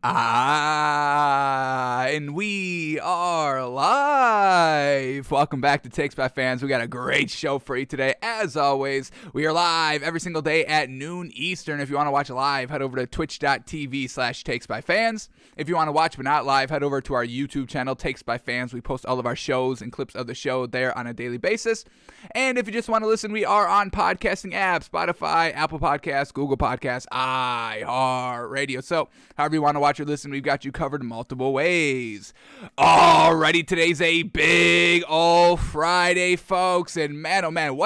And we are live. Welcome back to Takes by Fans. We got a great show for you today. As always, we are live every single day at noon Eastern. If you want to watch live, head over to twitch.tv/takesbyfans. If you want to watch but not live, head over to our YouTube channel, Takes by Fans. We post all of our shows and clips of the show there on a daily basis. And if you just want to listen, we are on podcasting apps, Spotify, Apple Podcasts, Google Podcasts, iHeartRadio. So however you want to watch or listen, we've got you covered in multiple ways. Alrighty, today's a big old Friday, folks. And man, oh man,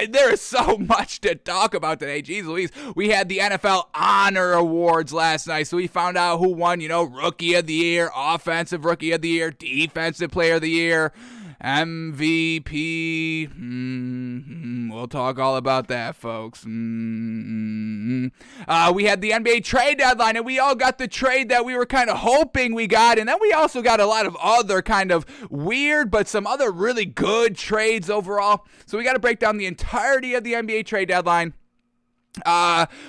there is so much to talk about today. Jeez Louise. We had the NFL Honor Awards last night, so we found out who won, Rookie of the Year, Offensive Rookie of the Year, Defensive Player of the Year, MVP. We'll talk all about that, folks. We had the NBA trade deadline, and we all got the trade that we were kind of hoping we got, and then we also got a lot of other kind of weird, but some other really good trades overall. So we got to break down the entirety of the NBA trade deadline.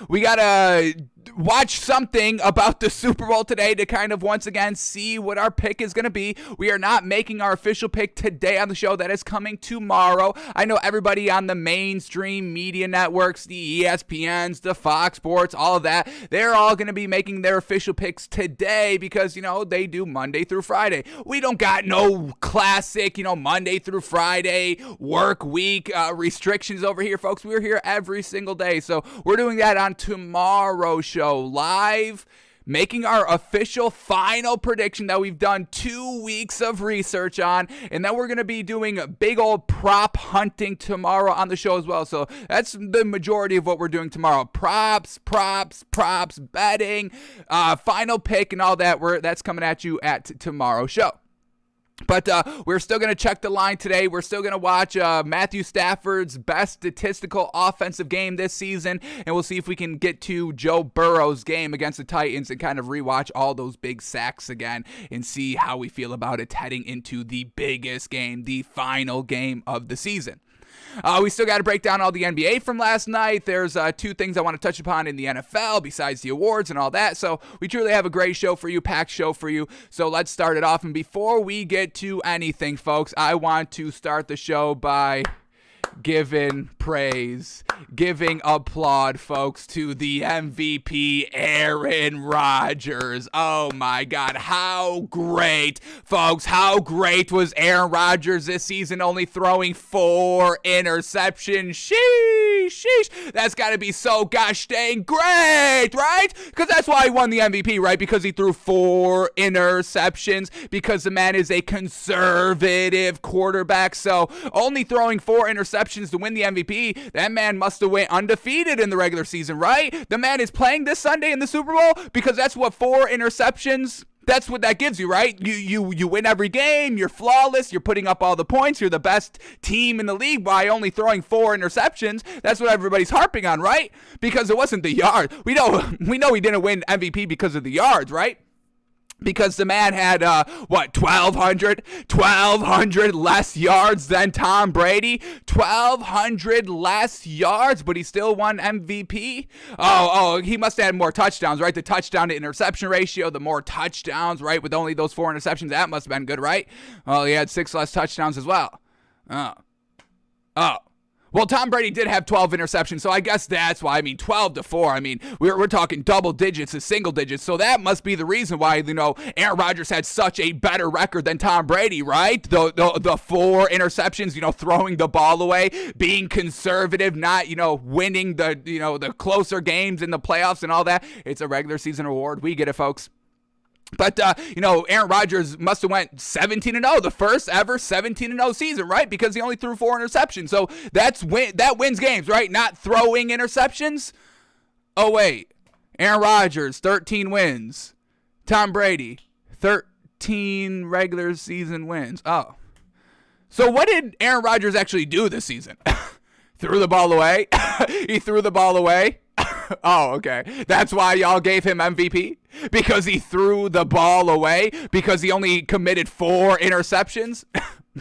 We gotta watch something about the Super Bowl today to kind of once again see what our pick is going to be. We are not making our official pick today on the show. That is coming tomorrow. I know everybody on the mainstream media networks, the ESPNs, the Fox Sports, all of that, they're all going to be making their official picks today because, they do Monday through Friday. We don't got no classic, Monday through Friday work week restrictions over here, folks. We're here every single day. So we're doing that on tomorrow's show live, making our official final prediction that we've done 2 weeks of research on, and then we're going to be doing big old prop hunting tomorrow on the show as well. So that's the majority of what we're doing tomorrow. Props, betting, final pick and all that. That's coming at you at tomorrow's show. But we're still going to check the line today. We're still going to watch Matthew Stafford's best statistical offensive game this season, and we'll see if we can get to Joe Burrow's game against the Titans and kind of rewatch all those big sacks again and see how we feel about it heading into the biggest game, the final game of the season. We still got to break down all the NBA from last night. There's two things I want to touch upon in the NFL besides the awards and all that. So we truly have a great show for you, packed show for you. So let's start it off. And before we get to anything, folks, I want to start the show by giving praise, giving applaud, folks, to the MVP, Aaron Rodgers. Oh my God, how great, folks, how great was Aaron Rodgers this season, only throwing 4 interceptions. Sheesh, that's got to be so gosh dang great, right? Because that's why he won the MVP, right? Because he threw 4 interceptions, because the man is a conservative quarterback. So only throwing 4 interceptions to win the MVP, that man must have went undefeated in the regular season, right? The man is playing this Sunday in the Super Bowl because that's what 4 interceptions, that's what that gives you, right? You win every game, you're flawless, you're putting up all the points, you're the best team in the league by only throwing 4 interceptions. That's what everybody's harping on, right? Because it wasn't the yards. We know he didn't win MVP because of the yards, right? Because the man had, 1,200 less yards than Tom Brady. 1,200 less yards, but he still won MVP. Oh, he must have had more touchdowns, right? The touchdown to interception ratio, the more touchdowns, right? With only those 4 interceptions, that must have been good, right? Well, he had 6 less touchdowns as well. Oh. Well, Tom Brady did have 12 interceptions, so I guess that's why. 12-4. We're talking double digits to single digits, so that must be the reason why, Aaron Rodgers had such a better record than Tom Brady, right? The 4 interceptions, throwing the ball away, being conservative, not, winning the closer games in the playoffs and all that. It's a regular season award. We get it, folks. But, Aaron Rodgers must have went 17-0, the first ever 17-0 season, right? Because he only threw 4 interceptions. So that wins games, right? Not throwing interceptions. Oh, wait. Aaron Rodgers, 13 wins. Tom Brady, 13 regular season wins. Oh. So what did Aaron Rodgers actually do this season? Threw the ball away? He threw the ball away? Oh, okay. That's why y'all gave him MVP? Because he threw the ball away? Because he only committed 4 interceptions?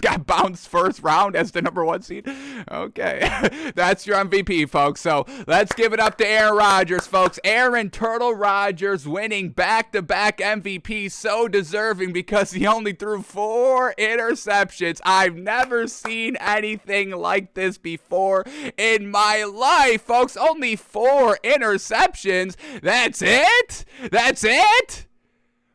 got bounced first round as the number 1 seed. Okay, that's your MVP, folks. So let's give it up to Aaron Rodgers, folks. Aaron Turtle Rodgers winning back-to-back MVP, so deserving because he only threw 4 interceptions. I've never seen anything like this before in my life, folks. Only 4 interceptions. That's it? That's it?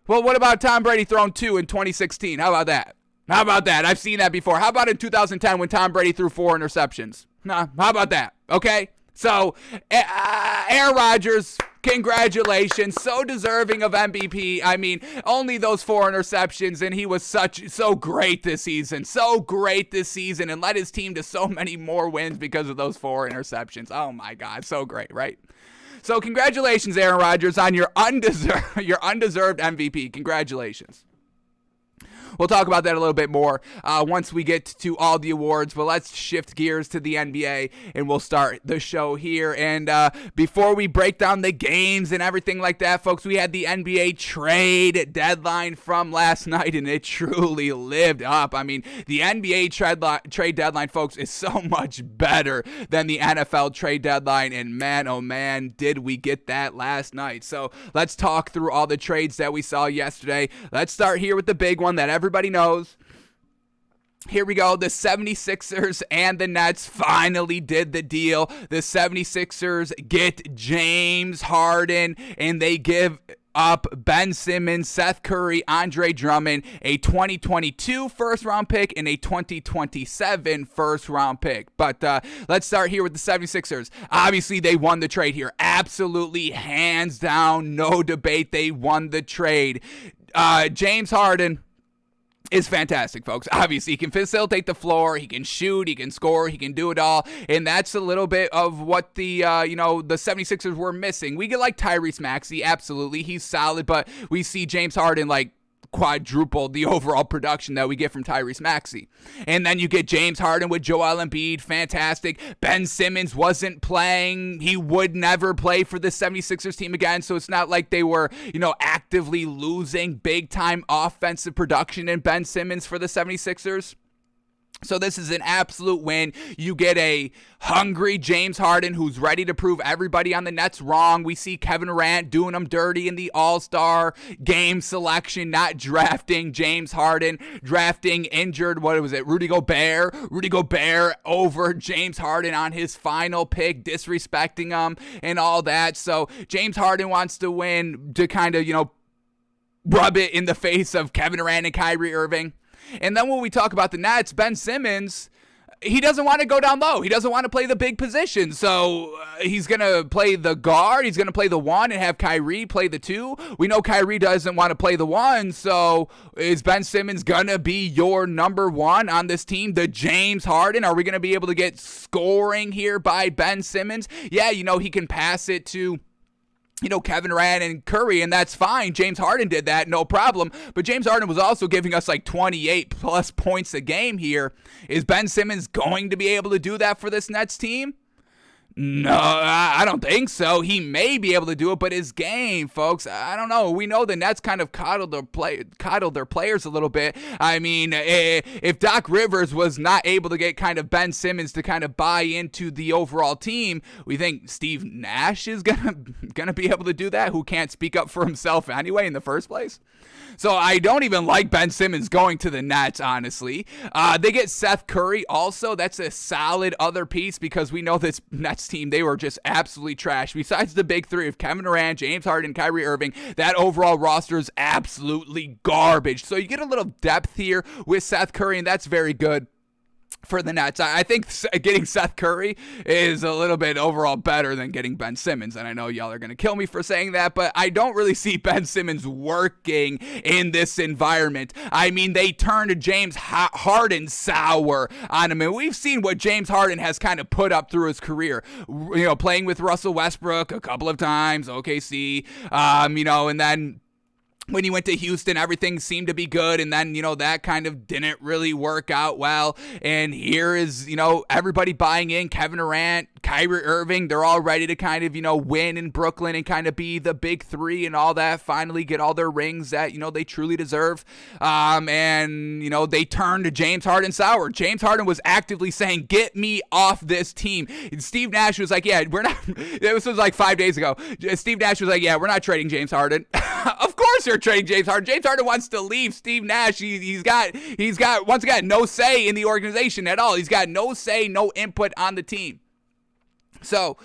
Well, what about Tom Brady throwing 2 in 2016? How about that? How about that? I've seen that before. How about in 2010 when Tom Brady threw 4 interceptions? How about that? Okay? So, Aaron Rodgers, congratulations. So deserving of MVP. I mean, only those 4 interceptions, and he was so great this season. So great this season, and led his team to so many more wins because of those 4 interceptions. Oh, my God. So great, right? So congratulations, Aaron Rodgers, on your undeserved MVP. Congratulations. We'll talk about that a little bit more once we get to all the awards, but let's shift gears to the NBA, and we'll start the show here. And before we break down the games and everything like that, folks, we had the NBA trade deadline from last night, and it truly lived up. I mean, the NBA trade deadline, folks, is so much better than the NFL trade deadline, and man, oh man, did we get that last night. So let's talk through all the trades that we saw yesterday. Let's start here with the big one that everybody knows. Here we go. The 76ers and the Nets finally did the deal. The 76ers get James Harden, and they give up Ben Simmons, Seth Curry, Andre Drummond, a 2022 first-round pick, and a 2027 first-round pick. But let's start here with the 76ers. Obviously, they won the trade here. Absolutely, hands down, no debate. They won the trade. James Harden is fantastic, folks. Obviously, he can facilitate the floor, he can shoot, he can score, he can do it all, and that's a little bit of what the 76ers were missing. We get like Tyrese Maxey, absolutely, he's solid, but we see James Harden like quadrupled the overall production that we get from Tyrese Maxey. And then you get James Harden with Joel Embiid, fantastic. Ben Simmons wasn't playing. He would never play for the 76ers team again, so it's not like they were, actively losing big-time offensive production in Ben Simmons for the 76ers. So this is an absolute win. You get a hungry James Harden who's ready to prove everybody on the Nets wrong. We see Kevin Durant doing them dirty in the All-Star game selection, not drafting James Harden, drafting injured, Rudy Gobert? Rudy Gobert over James Harden on his final pick, disrespecting him and all that. So James Harden wants to win to kind of, rub it in the face of Kevin Durant and Kyrie Irving. And then when we talk about the Nets, Ben Simmons, he doesn't want to go down low. He doesn't want to play the big position. So he's going to play the guard. He's going to play the 1 and have Kyrie play the 2. We know Kyrie doesn't want to play the 1. So is Ben Simmons going to be your number 1 on this team? The James Harden? Are we going to be able to get scoring here by Ben Simmons? Yeah, he can pass it to Kevin Durant and Curry, and that's fine. James Harden did that, no problem. But James Harden was also giving us like 28 plus points a game here. Is Ben Simmons going to be able to do that for this Nets team? No, I don't think so. He may be able to do it, but his game, folks, I don't know. We know the Nets kind of coddled their players a little bit. I mean, if Doc Rivers was not able to get kind of Ben Simmons to kind of buy into the overall team, we think Steve Nash is gonna be able to do that, who can't speak up for himself anyway in the first place. So I don't even like Ben Simmons going to the Nets, honestly. They get Seth Curry also. That's a solid other piece because we know this Nets team, they were just absolutely trash. Besides the big 3 of Kevin Durant, James Harden, Kyrie Irving, that overall roster is absolutely garbage. So you get a little depth here with Seth Curry, and that's very good for the Nets. I think getting Seth Curry is a little bit overall better than getting Ben Simmons, and I know y'all are going to kill me for saying that, but I don't really see Ben Simmons working in this environment. I mean, they turned James Harden sour on him, and we've seen what James Harden has kind of put up through his career, playing with Russell Westbrook a couple of times, OKC, and then when he went to Houston, everything seemed to be good, and then, that kind of didn't really work out well. And here is, everybody buying in. Kevin Durant, Kyrie Irving, they're all ready to kind of, win in Brooklyn and kind of be the big three and all that, finally get all their rings that, they truly deserve. And they turned to James Harden sour. James Harden was actively saying, get me off this team. And Steve Nash was like, yeah, we're not, this was like 5 days ago. Steve Nash was like, yeah, we're not trading James Harden. Of course you're trading James Harden. James Harden wants to leave. Steve Nash, he's got once again no say in the organization at all. He's got no say, no input on the team. So,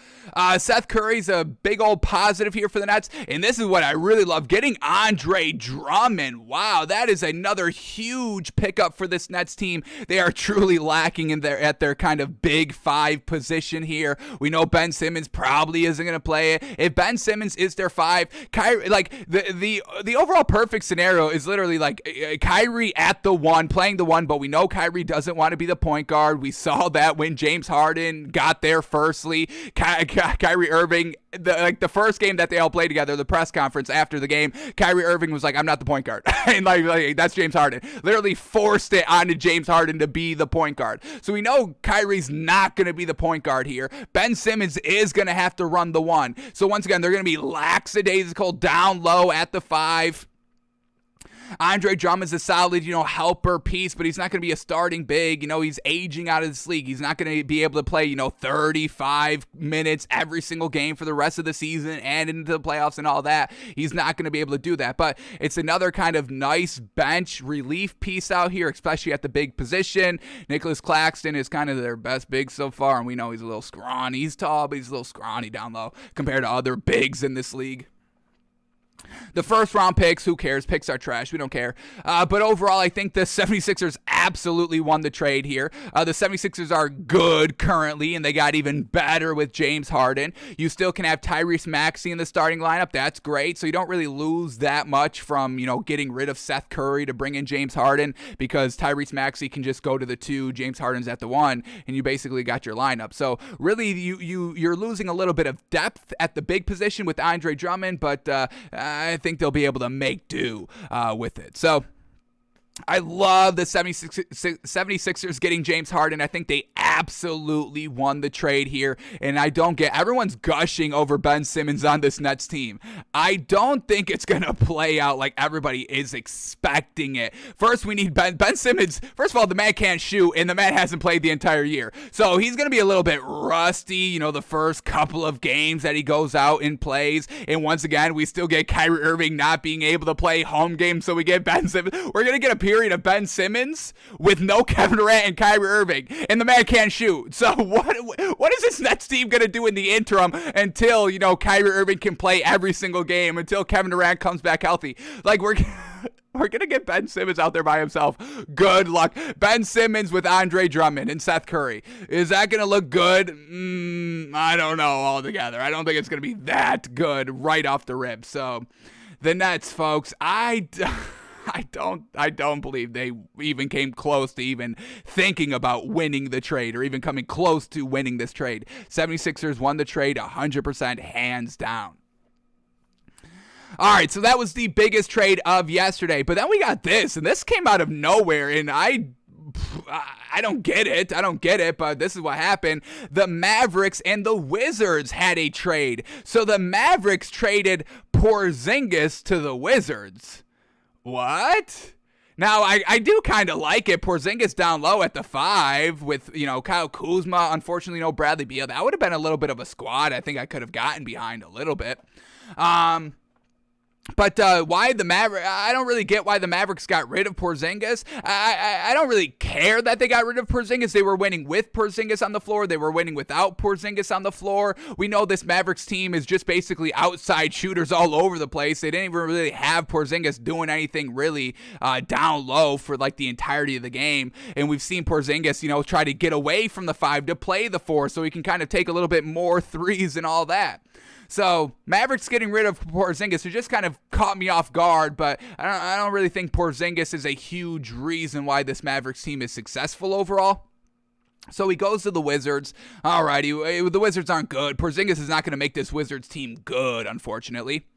Seth Curry's a big old positive here for the Nets, and this is what I really love, getting Andre Drummond. Wow, that is another huge pickup for this Nets team. They are truly lacking at their kind of big five position here. We know Ben Simmons probably isn't going to play it. If Ben Simmons is their five, Kyrie, like the overall perfect scenario is literally like Kyrie at the one, playing the one, but we know Kyrie doesn't want to be the point guard. We saw that when James Harden got there firstly. Kyrie Irving, the first game that they all played together, the press conference after the game, Kyrie Irving was like, I'm not the point guard. And like that's James Harden. Literally forced it onto James Harden to be the point guard. So we know Kyrie's not going to be the point guard here. Ben Simmons is going to have to run the one. So once again, they're going to be lackadaisical down low at the five. Andre Drummond's a solid, helper piece, but he's not going to be a starting big. He's aging out of this league. He's not going to be able to play, 35 minutes every single game for the rest of the season and into the playoffs and all that. He's not going to be able to do that, but it's another kind of nice bench relief piece out here, especially at the big position. Nicholas Claxton is kind of their best big so far, and we know he's a little scrawny. He's tall, but he's a little scrawny down low compared to other bigs in this league. The first round picks, who cares? Picks are trash. We don't care. But overall, I think the 76ers absolutely won the trade here. The 76ers are good currently, and they got even better with James Harden. You still can have Tyrese Maxey in the starting lineup. That's great. So you don't really lose that much from, getting rid of Seth Curry to bring in James Harden, because Tyrese Maxey can just go to the 2, James Harden's at the 1, and you basically got your lineup. So really, you're losing a little bit of depth at the big position with Andre Drummond, but I think they'll be able to make do with it. So I love the 76ers getting James Harden. I think they absolutely won the trade here. And I don't get, everyone's gushing over Ben Simmons on this Nets team. I don't think it's going to play out like everybody is expecting it. First, we need Ben Simmons. First of all, the man can't shoot, and the man hasn't played the entire year. So he's going to be a little bit rusty, the first couple of games that he goes out and plays. And once again, we still get Kyrie Irving not being able to play home games, so we get Ben Simmons. We're going to get a period of Ben Simmons with no Kevin Durant and Kyrie Irving, and the man can't shoot. So what is this Nets team going to do in the interim until, Kyrie Irving can play every single game, until Kevin Durant comes back healthy? Like, we're going to get Ben Simmons out there by himself. Good luck. Ben Simmons with Andre Drummond and Seth Curry. Is that going to look good? I don't know altogether. I don't think it's going to be that good right off the rip. So the Nets, folks, I don't believe they even came close to even thinking about winning the trade, or even coming close to winning this trade. 76ers won the trade 100% hands down. All right, so that was the biggest trade of yesterday. But then we got this, and this came out of nowhere, and I don't get it, but this is what happened. The Mavericks and the Wizards had a trade. So the Mavericks traded Porzingis to the Wizards. What? Now, I do kind of like it. Porzingis down low at the 5 with, Kyle Kuzma. Unfortunately, no Bradley Beal. That would have been a little bit of a squad I think I could have gotten behind a little bit. But why the Mavericks? I don't really get why the Mavericks got rid of Porzingis. I don't really care that they got rid of Porzingis. They were winning with Porzingis on the floor. They were winning without Porzingis on the floor. We know this Mavericks team is just basically outside shooters all over the place. They didn't even really have Porzingis doing anything really down low for like the entirety of the game. And we've seen Porzingis, try to get away from the 5 to play the 4, so he can kind of take a little bit more threes and all that. So Mavericks getting rid of Porzingis, it just kind of caught me off guard, but I don't really think Porzingis is a huge reason why this Mavericks team is successful overall. So he goes to the Wizards. Alrighty, the Wizards aren't good. Porzingis is not going to make this Wizards team good, unfortunately.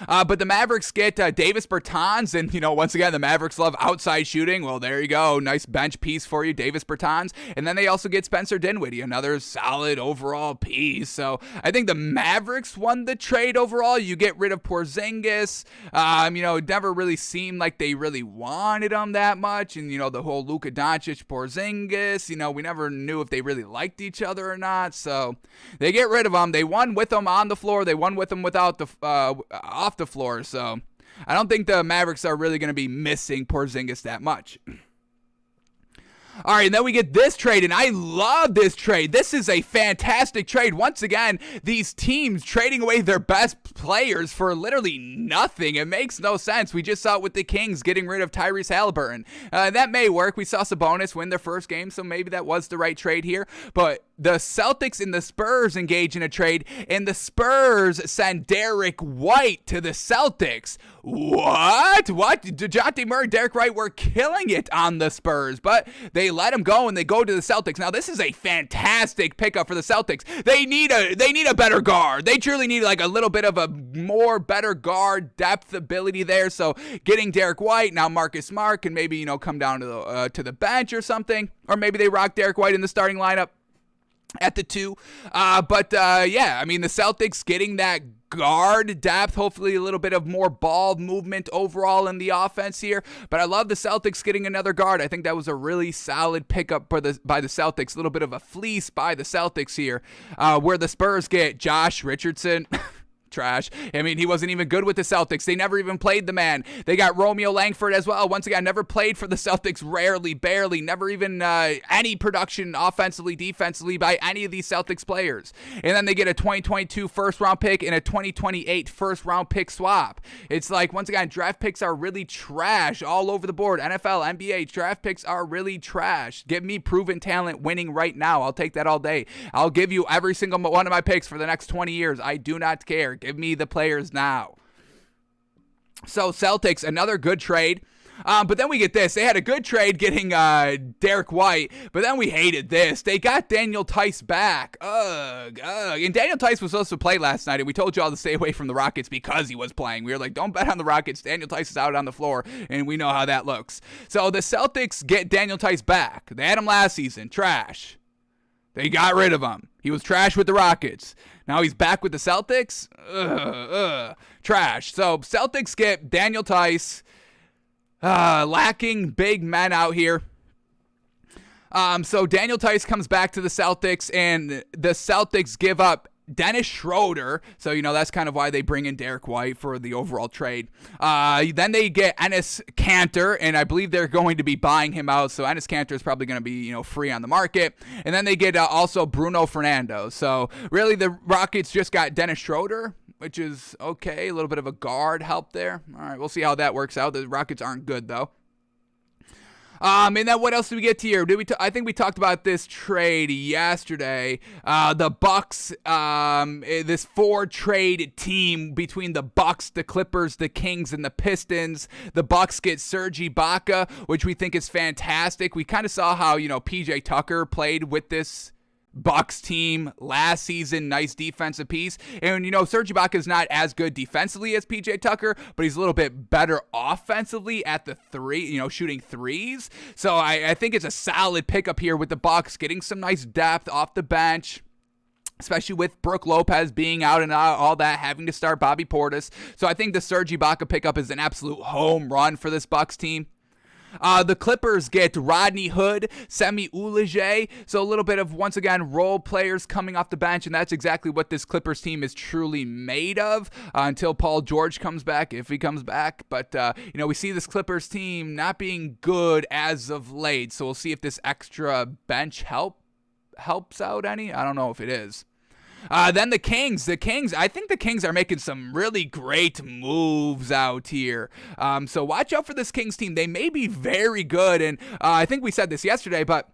But the Mavericks get Davis Bertans, and, once again, the Mavericks love outside shooting. Well, there you go. Nice bench piece for you, Davis Bertans. And then they also get Spencer Dinwiddie, another solid overall piece. So I think the Mavericks won the trade overall. You get rid of Porzingis. It never really seemed like they really wanted him that much. And, the whole Luka Doncic, Porzingis, we never knew if they really liked each other or not. So they get rid of him. They won with him on the floor. They won with him without the off the floor. So I don't think the Mavericks are really going to be missing Porzingis that much. All right, and then we get this trade, and I love this trade. This is a fantastic trade. Once again, these teams trading away their best players for literally nothing. It makes no sense. We just saw it with the Kings getting rid of Tyrese Halliburton. That may work. We saw Sabonis win their first game, so maybe that was the right trade here. But the Celtics and the Spurs engage in a trade, and the Spurs send Derek White to the Celtics. What? DeJounte Murray, Derek White were killing it on the Spurs, but they let him go, and they go to the Celtics. Now, this is a fantastic pickup for the Celtics. They need a better guard. They truly need like a little bit of a more better guard depth ability there. So getting Derek White, now Marcus Smart can maybe, come down to the bench or something, or maybe they rock Derek White in the starting lineup at the 2. The Celtics getting that guard depth, hopefully a little bit of more ball movement overall in the offense here. But I love the Celtics getting another guard. I think that was a really solid pickup by the Celtics. A little bit of a fleece by the Celtics here, where the Spurs get Josh Richardson. Trash. He wasn't even good with the Celtics. They never even played the man. They got Romeo Langford as well. Once again, never played for the Celtics, rarely, barely, never even any production offensively, defensively by any of these Celtics players. And then they get a 2022 first-round pick and a 2028 first-round pick swap. It's like, once again, draft picks are really trash all over the board. NFL, NBA, draft picks are really trash. Give me proven talent winning right now. I'll take that all day. I'll give you every single one of my picks for the next 20 years. I do not care. Give me the players now. So Celtics, another good trade. But then we get this. They had a good trade getting Derek White, but then we hated this. They got Daniel Tice back. Ugh. And Daniel Tice was supposed to play last night, and we told you all to stay away from the Rockets because he was playing. We were like, don't bet on the Rockets. Daniel Tice is out on the floor, and we know how that looks. So the Celtics get Daniel Tice back. They had him last season. Trash. They got rid of him. He was trash with the Rockets. Now he's back with the Celtics? Trash. So Celtics get Daniel Tice. Lacking big men out here. So Daniel Tice comes back to the Celtics, and the Celtics give up Dennis Schroeder. So, that's kind of why they bring in Derek White for the overall trade. Then they get Enes Kanter, and I believe they're going to be buying him out. So Enes Kanter is probably going to be, free on the market. And then they get also Bruno Fernando. So really the Rockets just got Dennis Schroeder, which is okay. A little bit of a guard help there. All right, we'll see how that works out. The Rockets aren't good, though. And then what else did we get here? I think we talked about this trade yesterday. The Bucks, this 4-trade team between the Bucks, the Clippers, the Kings, and the Pistons. The Bucks get Serge Ibaka, which we think is fantastic. We kind of saw how, PJ Tucker played with this Bucks team last season. Nice defensive piece. And, Serge Ibaka is not as good defensively as PJ Tucker, but he's a little bit better offensively at the 3, shooting threes. So I think it's a solid pickup here with the Bucks, getting some nice depth off the bench, especially with Brook Lopez being out and all that, having to start Bobby Portis. So I think the Serge Ibaka pickup is an absolute home run for this Bucks team. The Clippers get Rodney Hood, Semi Oulage, so a little bit of, once again, role players coming off the bench, and that's exactly what this Clippers team is truly made of until Paul George comes back, if he comes back. But, we see this Clippers team not being good as of late, so we'll see if this extra bench helps out any. I don't know if it is. Then the Kings, I think the Kings are making some really great moves out here. So watch out for this Kings team. They may be very good, and I think we said this yesterday, but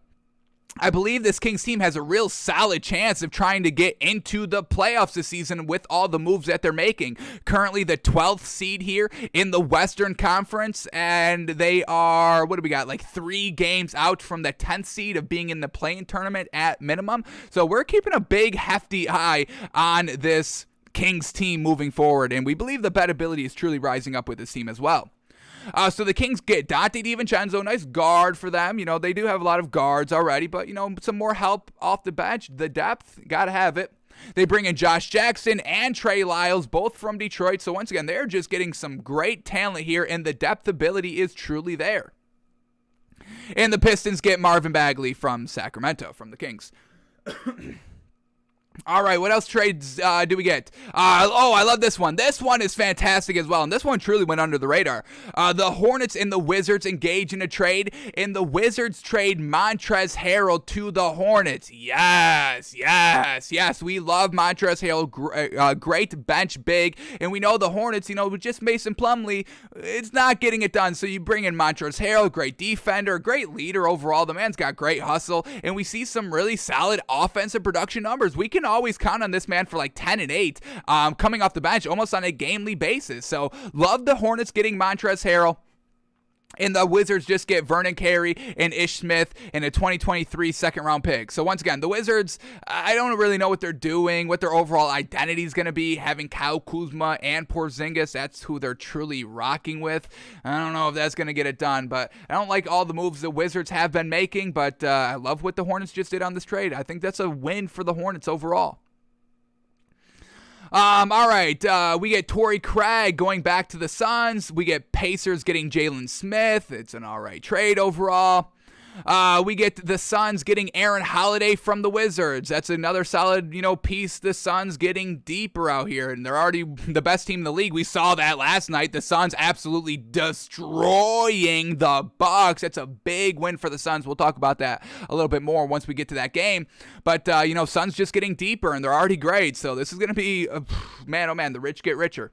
I believe this Kings team has a real solid chance of trying to get into the playoffs this season with all the moves that they're making. Currently the 12th seed here in the Western Conference, and they are, what do we got, like 3 games out from the 10th seed of being in the play-in tournament at minimum. So we're keeping a big, hefty eye on this Kings team moving forward, and we believe the bettability is truly rising up with this team as well. So the Kings get Dante DiVincenzo, nice guard for them. They do have a lot of guards already, but, some more help off the bench. The depth, got to have it. They bring in Josh Jackson and Trey Lyles, both from Detroit. So once again, they're just getting some great talent here, and the depth ability is truly there. And the Pistons get Marvin Bagley from Sacramento, from the Kings. All right, what else trades do we get? I love this one. This one is fantastic as well, and this one truly went under the radar. The Hornets and the Wizards engage in a trade, and the Wizards trade Montrezl Harrell to the Hornets. Yes. We love Montrezl Harrell, great bench big, and we know the Hornets, with just Mason Plumlee, it's not getting it done. So you bring in Montrezl Harrell, great defender, great leader overall. The man's got great hustle, and we see some really solid offensive production numbers. We can always count on this man for like 10 and 8 coming off the bench almost on a gamely basis. So love the Hornets getting Montrezl Harrell. And the Wizards just get Vernon Carey and Ish Smith in a 2023 second-round pick. So once again, the Wizards, I don't really know what they're doing, what their overall identity is going to be. Having Kyle Kuzma and Porzingis, that's who they're truly rocking with. I don't know if that's going to get it done, but I don't like all the moves the Wizards have been making, but I love what the Hornets just did on this trade. I think that's a win for the Hornets overall. All right, we get Torrey Craig going back to the Suns. We get Pacers getting Jalen Smith. It's an all right trade overall. We get the Suns getting Aaron Holiday from the Wizards. That's another solid, piece. The Suns getting deeper out here, and they're already the best team in the league. We saw that last night. The Suns absolutely destroying the Bucks. That's a big win for the Suns. We'll talk about that a little bit more once we get to that game. But, Suns just getting deeper, and they're already great. So this is going to be, man, oh man, the rich get richer.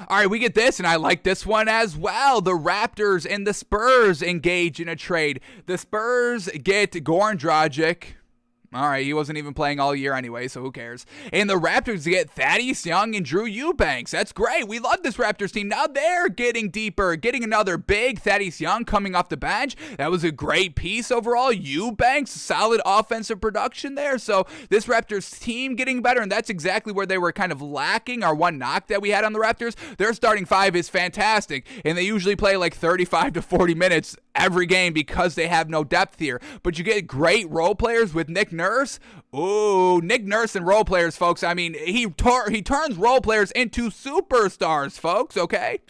All right, we get this, and I like this one as well. The Raptors and the Spurs engage in a trade. The Spurs get Goran Dragic. All right, he wasn't even playing all year anyway, so who cares? And the Raptors get Thaddeus Young and Drew Eubanks. That's great. We love this Raptors team. Now they're getting deeper, getting another big Thaddeus Young coming off the bench. That was a great piece overall. Eubanks, solid offensive production there. So this Raptors team getting better, and that's exactly where they were kind of lacking. Our one knock that we had on the Raptors, their starting five is fantastic, and they usually play like 35 to 40 minutes every game because they have no depth here. But you get great role players with Nick Nurse. Ooh, Nick Nurse and role players, folks. I mean, he turns role players into superstars, folks, okay?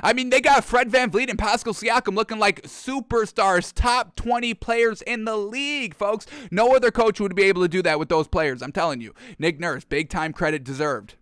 I mean, they got Fred VanVleet and Pascal Siakam looking like superstars, top 20 players in the league, folks. No other coach would be able to do that with those players, I'm telling you. Nick Nurse, big time credit deserved.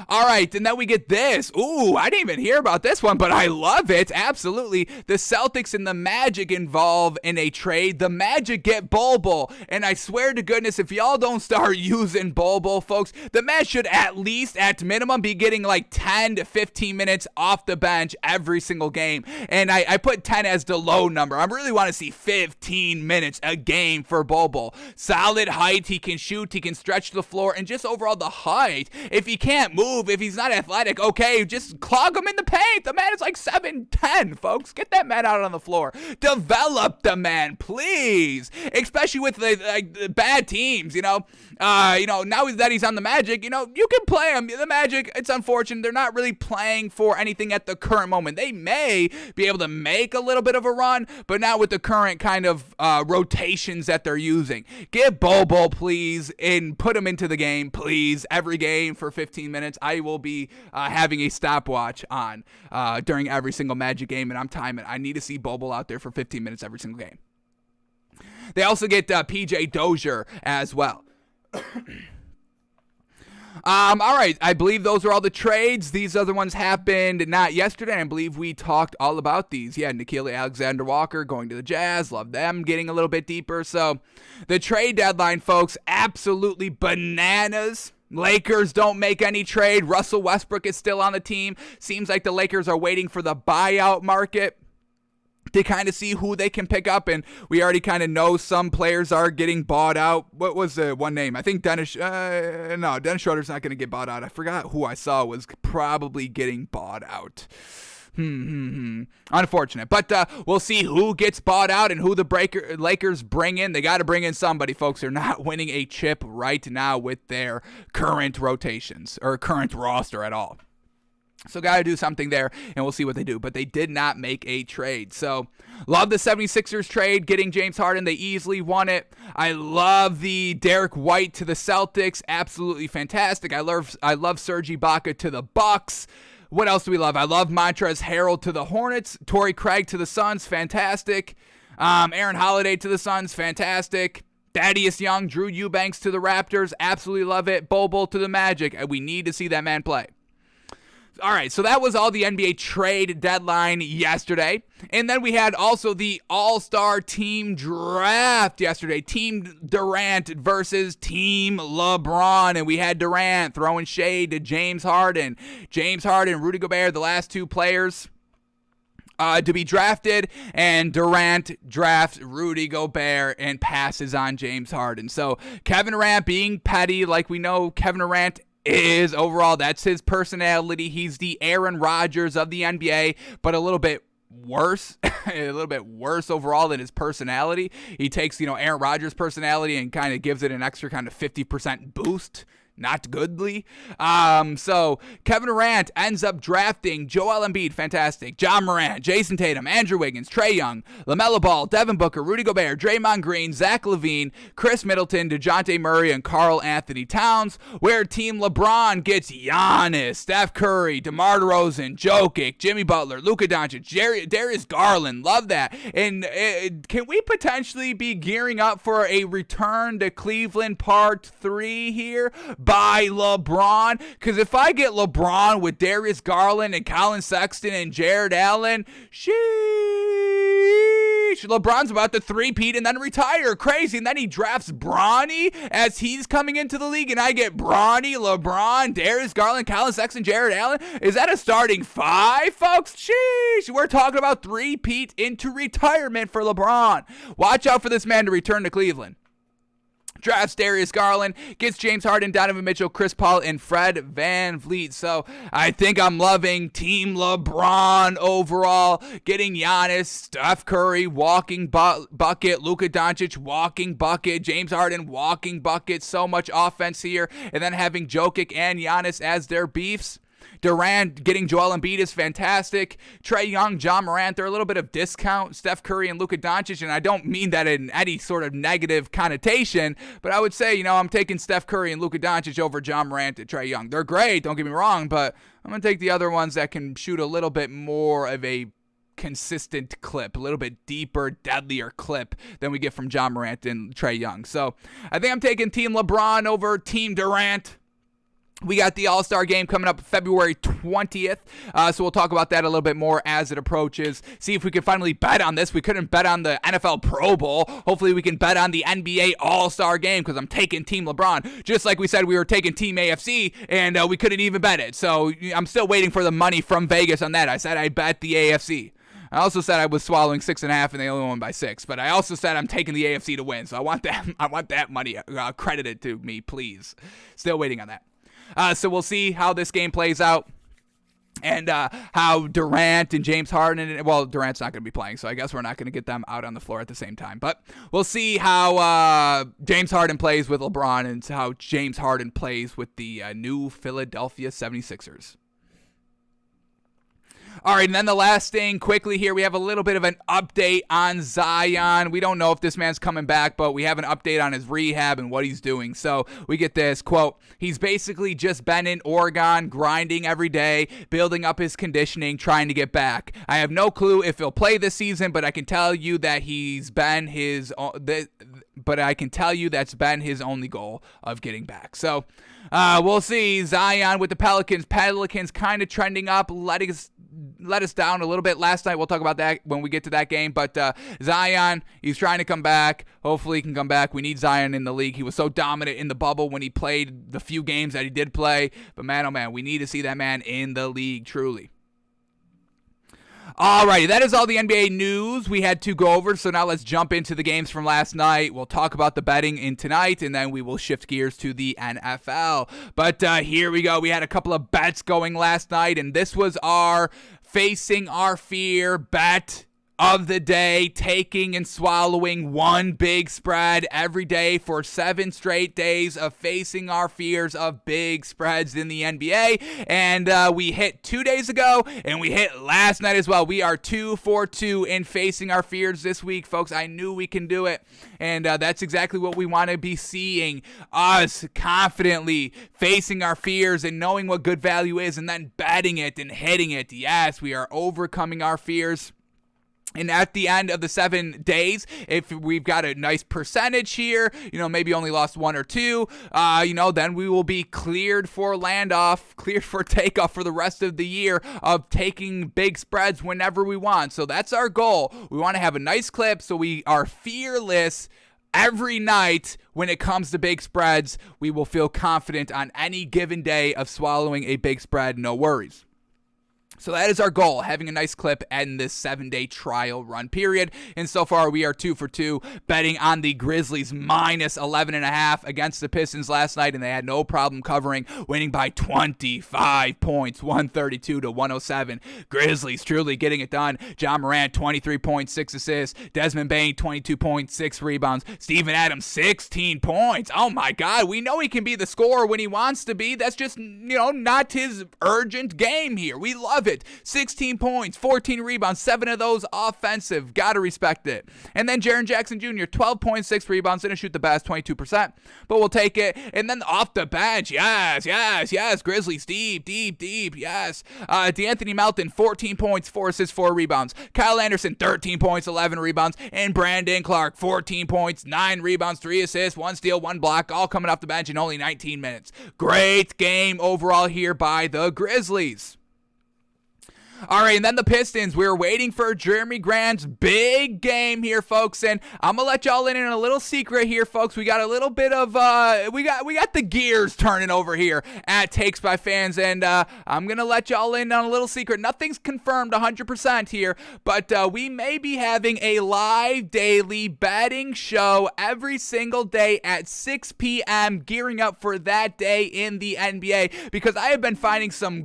All right, and then we get this. Ooh, I didn't even hear about this one, but I love it. Absolutely. The Celtics and the Magic involve in a trade. The Magic get Bol Bol, and I swear to goodness, if y'all don't start using Bol Bol, folks, the Magic should at least, at minimum, be getting like 10 to 15 minutes off the bench every single game. And I put 10 as the low number. I really want to see 15 minutes a game for Bol Bol. Solid height. He can shoot. He can stretch the floor. And just overall the height, if he can't move, if he's not athletic, okay, just clog him in the paint. The man is like 7'10", folks. Get that man out on the floor. Develop the man, please. Especially with the bad teams, now that he's on the Magic, you can play him. The Magic, it's unfortunate. They're not really playing for anything at the current moment. They may be able to make a little bit of a run, but not with the current kind of rotations that they're using. Get Bol Bol, please, and put him into the game, please. Every game for 15 minutes. I will be having a stopwatch on during every single Magic game, and I'm timing. I need to see Bol Bol out there for 15 minutes every single game. They also get PJ Dozier as well. All right, I believe those are all the trades. These other ones happened not yesterday. I believe we talked all about these. Yeah, Nickeil Alexander-Walker going to the Jazz. Love them getting a little bit deeper. So the trade deadline, folks, absolutely bananas. Lakers don't make any trade. Russell Westbrook is still on the team. Seems like the Lakers are waiting for the buyout market to kind of see who they can pick up, and we already kind of know some players are getting bought out. What was the one name? I think Dennis Schroeder's not going to get bought out. I forgot who I saw was probably getting bought out. Unfortunate. But we'll see who gets bought out and who the Lakers bring in. They got to bring in somebody, folks. They're not winning a chip right now with their current rotations or current roster at all. So got to do something there, and we'll see what they do. But they did not make a trade. So love the 76ers trade, getting James Harden. They easily won it. I love the Derek White to the Celtics. Absolutely fantastic. I love Serge Ibaka to the Bucks. What else do we love? I love Montrezl Harrell to the Hornets. Torrey Craig to the Suns. Fantastic. Aaron Holiday to the Suns. Fantastic. Thaddeus Young, Drew Eubanks to the Raptors. Absolutely love it. Bobo to the Magic. We need to see that man play. All right, so that was all the NBA trade deadline yesterday. And then we had also the All-Star Team Draft yesterday. Team Durant versus Team LeBron. And we had Durant throwing shade to James Harden. James Harden, Rudy Gobert, the last two players to be drafted. And Durant drafts Rudy Gobert and passes on James Harden. So Kevin Durant being petty, like we know Kevin Durant is overall, that's his personality. He's the Aaron Rodgers of the NBA, but a little bit worse, overall than his personality. He takes, Aaron Rodgers' personality and kind of gives it an extra kind of 50% boost. Not goodly. So Kevin Durant ends up drafting Joel Embiid, fantastic. John Morant, Jason Tatum, Andrew Wiggins, Trae Young, LaMelo Ball, Devin Booker, Rudy Gobert, Draymond Green, Zach LaVine, Chris Middleton, DeJounte Murray, and Karl Anthony Towns. Where Team LeBron gets Giannis, Steph Curry, DeMar DeRozan, Jokic, Jimmy Butler, Luka Doncic, Darius Garland. Love that. And can we potentially be gearing up for a return to Cleveland Part 3 here? By LeBron, because if I get LeBron with Darius Garland and Colin Sexton and Jared Allen, sheesh, LeBron's about to three-peat and then retire. Crazy. And then he drafts Bronny as he's coming into the league, and I get Bronny, LeBron, Darius Garland, Colin Sexton, Jared Allen. Is that a starting five, folks? Sheesh. We're talking about three-peat into retirement for LeBron. Watch out for this man to return to Cleveland. Drafts Darius Garland, gets James Harden, Donovan Mitchell, Chris Paul, and Fred VanVleet. So I think I'm loving Team LeBron overall. Getting Giannis, Steph Curry, walking bucket, Luka Doncic, walking bucket, James Harden, walking bucket. So much offense here. And then having Jokic and Giannis as their beefs. Durant getting Joel Embiid is fantastic. Trae Young, John Morant, they're a little bit of discount. Steph Curry and Luka Doncic, and I don't mean that in any sort of negative connotation, but I would say, I'm taking Steph Curry and Luka Doncic over John Morant and Trae Young. They're great, don't get me wrong, but I'm going to take the other ones that can shoot a little bit more of a consistent clip, a little bit deeper, deadlier clip than we get from John Morant and Trae Young. So I think I'm taking Team LeBron over Team Durant. We got the All-Star game coming up February 20th, so we'll talk about that a little bit more as it approaches. See if we can finally bet on this. We couldn't bet on the NFL Pro Bowl. Hopefully we can bet on the NBA All-Star game because I'm taking Team LeBron. Just like we said we were taking Team AFC, and we couldn't even bet it. So I'm still waiting for the money from Vegas on that. I said I bet the AFC. I also said I was swallowing 6.5 and they only won by 6. But I also said I'm taking the AFC to win. So I want that money credited to me, please. Still waiting on that. So we'll see how this game plays out and how Durant and James Harden, well, Durant's not going to be playing, so I guess we're not going to get them out on the floor at the same time. But we'll see how James Harden plays with LeBron and how James Harden plays with the new Philadelphia 76ers. All right, and then the last thing quickly here, we have a little bit of an update on Zion. We don't know if this man's coming back, but we have an update on his rehab and what he's doing. So we get this, quote, he's basically just been in Oregon, grinding every day, building up his conditioning, trying to get back. I have no clue if he'll play this season, but I can tell you that that's been his only goal of getting back. So we'll see. Zion with the Pelicans. Pelicans kind of trending up, let us down a little bit last night. We'll talk about that when we get to that game. But Zion, he's trying to come back. Hopefully he can come back. We need Zion in the league. He was so dominant in the bubble when he played the few games that he did play. But man, oh man, we need to see that man in the league truly. Alrighty, that is all the NBA news we had to go over, so now let's jump into the games from last night. We'll talk about the betting in tonight, and then we will shift gears to the NFL. But here we go. We had a couple of bets going last night, and this was our Facing Our Fear bet of the day, taking and swallowing one big spread every day for 7 straight days of facing our fears of big spreads in the NBA. And we hit 2 days ago, and we hit last night as well. We are 2 for 2 in facing our fears this week, folks. I knew we can do it, and that's exactly what we want to be seeing, us confidently facing our fears and knowing what good value is and then betting it and hitting it. Yes, we are overcoming our fears. And at the end of the 7 days, if we've got a nice percentage here, maybe only lost 1 or 2, then we will be cleared for cleared for takeoff for the rest of the year of taking big spreads whenever we want. So that's our goal. We want to have a nice clip so we are fearless every night when it comes to big spreads. We will feel confident on any given day of swallowing a big spread, no worries. So that is our goal, having a nice clip in this 7-day trial run period. And so far, we are 2 for 2, betting on the Grizzlies minus 11.5 against the Pistons last night, and they had no problem covering, winning by 25 points, 132-107. Grizzlies truly getting it done. John Morant, 23 points, 6 assists. Desmond Bane, 22 points, 6 rebounds. Steven Adams, 16 points. Oh my God, we know he can be the scorer when he wants to be. That's just, not his urgent game here. We love it. 16 points, 14 rebounds, 7 of those offensive. Gotta respect it. And then Jaren Jackson Jr., 12 points, 6 rebounds. Didn't shoot the best, 22%, but we'll take it. And then off the bench, yes. Grizzlies deep, yes. DeAnthony Melton, 14 points, 4 assists, 4 rebounds. Kyle Anderson, 13 points, 11 rebounds. And Brandon Clark, 14 points, 9 rebounds, 3 assists, 1 steal, 1 block, all coming off the bench in only 19 minutes. Great game overall here by the Grizzlies. All right, and then the Pistons. We're waiting for Jeremy Grant's big game here, folks, and I'm gonna let y'all in on a little secret here, folks. We got a little bit of we got the gears turning over here at Takes by Fans, and I'm gonna let y'all in on a little secret. Nothing's confirmed 100% here, but we may be having a live daily betting show every single day at 6 p.m. gearing up for that day in the NBA, because I have been finding some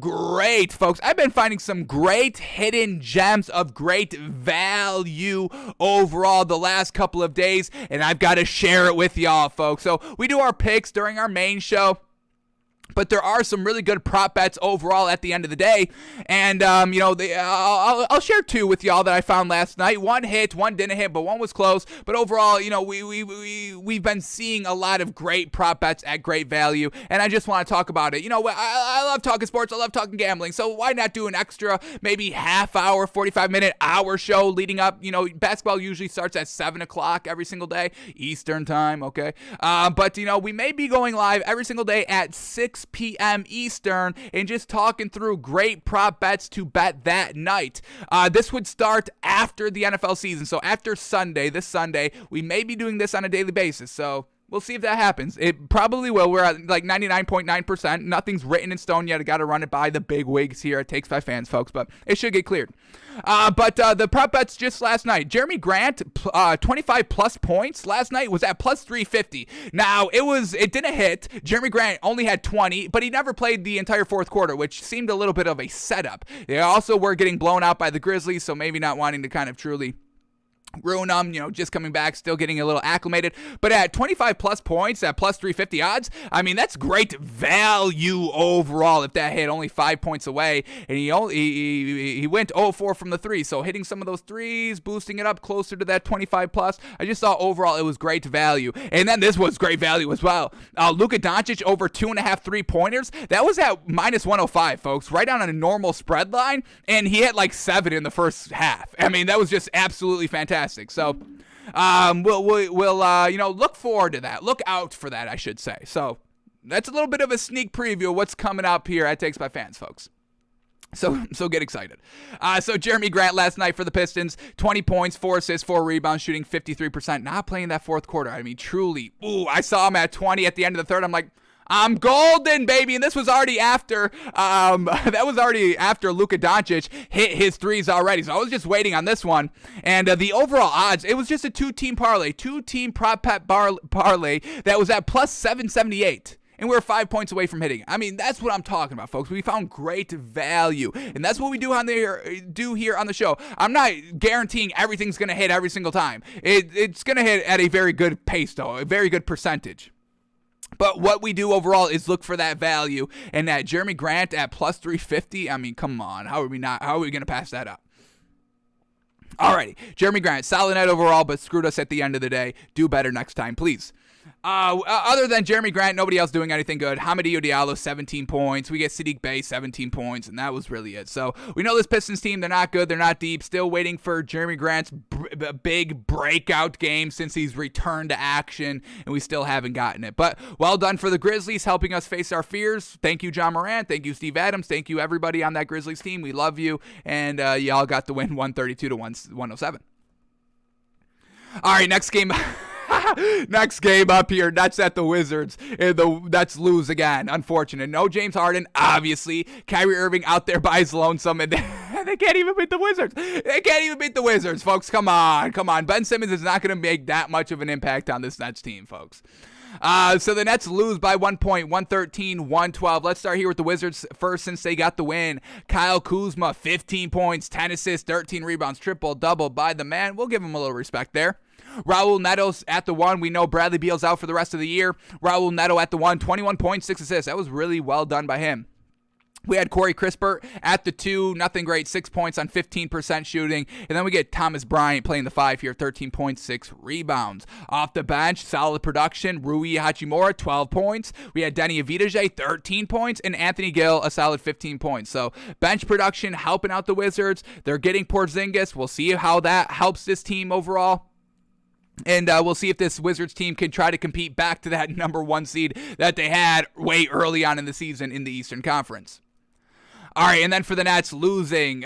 great hidden gems of great value overall the last couple of days, and I've got to share it with y'all, folks. So we do our picks during our main show, but there are some really good prop bets overall at the end of the day. And, I'll share 2 with y'all that I found last night. 1 hit, 1 didn't hit, but 1 was close. But overall, we've been seeing a lot of great prop bets at great value, and I just want to talk about it. I love talking sports. I love talking gambling. So why not do an extra, maybe half hour, 45-minute, hour show leading up? Basketball usually starts at 7 o'clock every single day, Eastern time, okay? But we may be going live every single day at 6 p.m. Eastern and just talking through great prop bets to bet that night. This would start after the NFL season, so after this Sunday, we may be doing this on a daily basis, so we'll see if that happens. It probably will. We're at like 99.9%. Nothing's written in stone yet. I got to run it by the big wigs here at Takes by Fans, folks, but it should get cleared. But the prop bets just last night. Jeremy Grant, 25 plus points last night, was at plus 350. Now, it didn't hit. Jeremy Grant only had 20, but he never played the entire fourth quarter, which seemed a little bit of a setup. They also were getting blown out by the Grizzlies, so maybe not wanting to kind of truly ruin them, just coming back, still getting a little acclimated. But at 25 plus points at plus 350 odds, that's great value overall. If that hit, only 5 points away, and he went 0-4 from the 3, so hitting some of those threes, boosting it up closer to that 25 plus. I just thought overall it was great value. And then this was great value as well. Luka Doncic over 2.5 3-pointers. That was at minus 105, folks, right on a normal spread line, and he hit like 7 in the first half. That was just absolutely fantastic. So we'll look forward to that. Look out for that, I should say. So that's a little bit of a sneak preview of what's coming up here at Takes by Fans, folks. So get excited. So Jeremy Grant last night for the Pistons, 20 points, 4 assists, 4 rebounds, shooting 53%. Not playing that fourth quarter. Truly. I saw him at 20 at the end of the third. I'm like, I'm golden, baby, and this was already after. Luka Doncic hit his threes already. So I was just waiting on this one, and the overall odds, it was just a two-team prop bet parlay that was at plus 778. And we're 5 points away from hitting. I mean, that's what I'm talking about, folks. We found great value, and that's what we do here on the show. I'm not guaranteeing everything's going to hit every single time. It's going to hit at a very good pace, though, a very good percentage. But what we do overall is look for that value, and that Jeremy Grant at plus 350. I mean, come on, how are we going to pass that up? Alrighty, Jeremy Grant, solid night overall, but screwed us at the end of the day. Do better next time, please. Other than Jeremy Grant, nobody else doing anything good. Hamidou Diallo, 17 points. We get Sadiq Bey, 17 points, and that was really it. So we know this Pistons team, they're not good. They're not deep. Still waiting for Jeremy Grant's big breakout game since he's returned to action, and we still haven't gotten it. But well done for the Grizzlies, helping us face our fears. Thank you, John Morant. Thank you, Steve Adams. Thank you, everybody on that Grizzlies team. We love you, and y'all got the win 132 to 107. All right, next game. Next game up here, Nets at the Wizards. The Nets lose again. Unfortunate. No James Harden, obviously. Kyrie Irving out there by his lonesome, and they can't even beat the Wizards. They can't even beat the Wizards, folks. Come on. Ben Simmons is not going to make that much of an impact on this Nets team, folks. So the Nets lose by 1 point, 113-112. Let's start here with the Wizards first since they got the win. Kyle Kuzma, 15 points, 10 assists, 13 rebounds, triple-double by the man. We'll give him a little respect there. Raul Neto's at the 1. We know Bradley Beal's out for the rest of the year. Raul Neto at the 1, 21 points, 6 assists. That was really well done by him. We had Corey Kispert at the 2, nothing great, 6 points on 15% shooting. And then we get Thomas Bryant playing the 5 here, 13 points, 6 rebounds. Off the bench, solid production. Rui Hachimura, 12 points. We had Denny Avdija, 13 points. And Anthony Gill, a solid 15 points. So bench production helping out the Wizards. They're getting Porzingis. We'll see how that helps this team overall. And we'll see if this Wizards team can try to compete back to that number 1 seed that they had way early on in the season in the Eastern Conference. All right, and then for the Nets, losing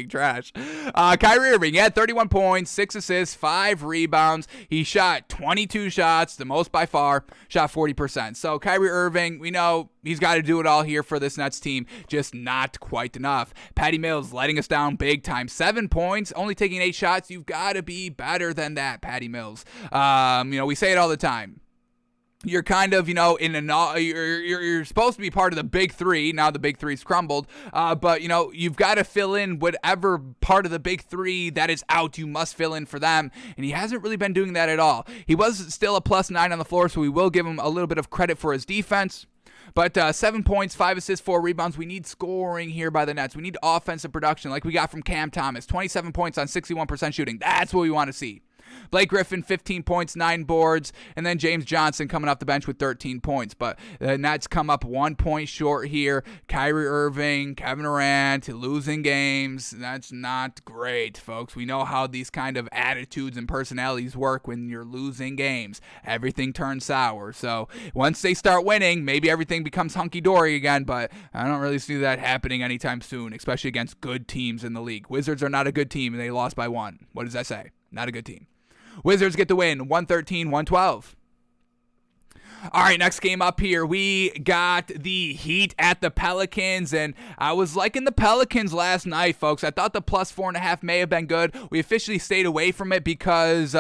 trash. Kyrie Irving, had 31 points, 6 assists, 5 rebounds. He shot 22 shots, the most by far, shot 40%. So Kyrie Irving, we know he's got to do it all here for this Nets team, just not quite enough. Patty Mills letting us down big time. 7 points, only taking 8 shots. You've got to be better than that, Patty Mills. We say it all the time. You're kind of, you're supposed to be part of the big 3. Now the big 3's crumbled. But, you've got to fill in whatever part of the big 3 that is out. You must fill in for them. And he hasn't really been doing that at all. He was still a +9 on the floor, so we will give him a little bit of credit for his defense. But 7 points, 5 assists, 4 rebounds. We need scoring here by the Nets. We need offensive production like we got from Cam Thomas. 27 points on 61% shooting. That's what we want to see. Blake Griffin, 15 points, 9 boards, and then James Johnson coming off the bench with 13 points. But the Nets come up 1 point short here. Kyrie Irving, Kevin Durant, losing games. That's not great, folks. We know how these kind of attitudes and personalities work when you're losing games. Everything turns sour. So once they start winning, maybe everything becomes hunky-dory again, but I don't really see that happening anytime soon, especially against good teams in the league. Wizards are not a good team, and they lost by 1. What does that say? Not a good team. Wizards get the win, 113-112. All right, next game up here, we got the Heat at the Pelicans, and I was liking the Pelicans last night, folks. I thought the +4.5 may have been good. We officially stayed away from it because,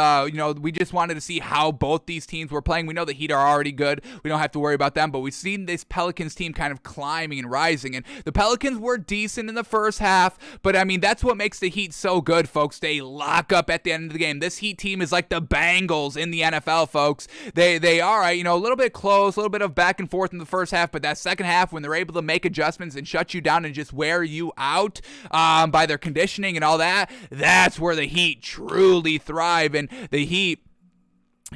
we just wanted to see how both these teams were playing. We know the Heat are already good. We don't have to worry about them, but we've seen this Pelicans team kind of climbing and rising, and the Pelicans were decent in the first half, but, that's what makes the Heat so good, folks. They lock up at the end of the game. This Heat team is like the Bengals in the NFL, folks. They are, a little bit close, a little bit of back and forth in the first half, but that second half when they're able to make adjustments and shut you down and just wear you out by their conditioning and all that, that's where the Heat truly thrive. And the Heat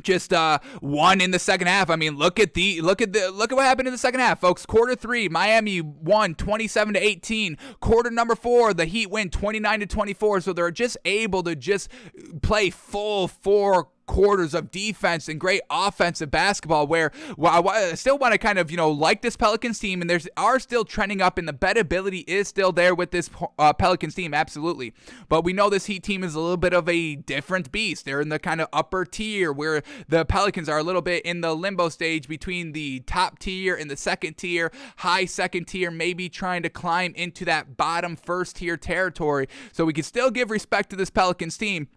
just won in the second half. Look at what happened in the second half, folks. Quarter 3, Miami won 27-18. Quarter number 4, the Heat win 29-24. So they're just able to just play full 4 quarters of defense and great offensive basketball where I still want to kind of, like this Pelicans team, and there's are still trending up, and the bettability is still there with this Pelicans team, absolutely. But we know this Heat team is a little bit of a different beast. They're in the kind of upper tier where the Pelicans are a little bit in the limbo stage between the top tier and the second tier, high second tier, maybe trying to climb into that bottom first tier territory. So we can still give respect to this Pelicans team.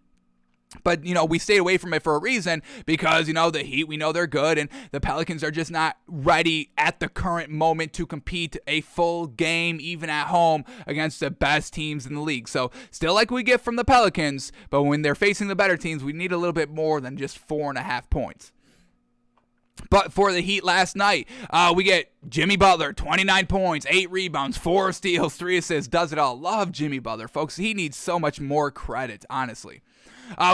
But, we stayed away from it for a reason because, the Heat, we know they're good, and the Pelicans are just not ready at the current moment to compete a full game, even at home, against the best teams in the league. So, still like we get from the Pelicans, but when they're facing the better teams, we need a little bit more than just 4.5 points. But for the Heat last night, we get Jimmy Butler, 29 points, 8 rebounds, 4 steals, 3 assists, does it all. Love Jimmy Butler, folks. He needs so much more credit, honestly.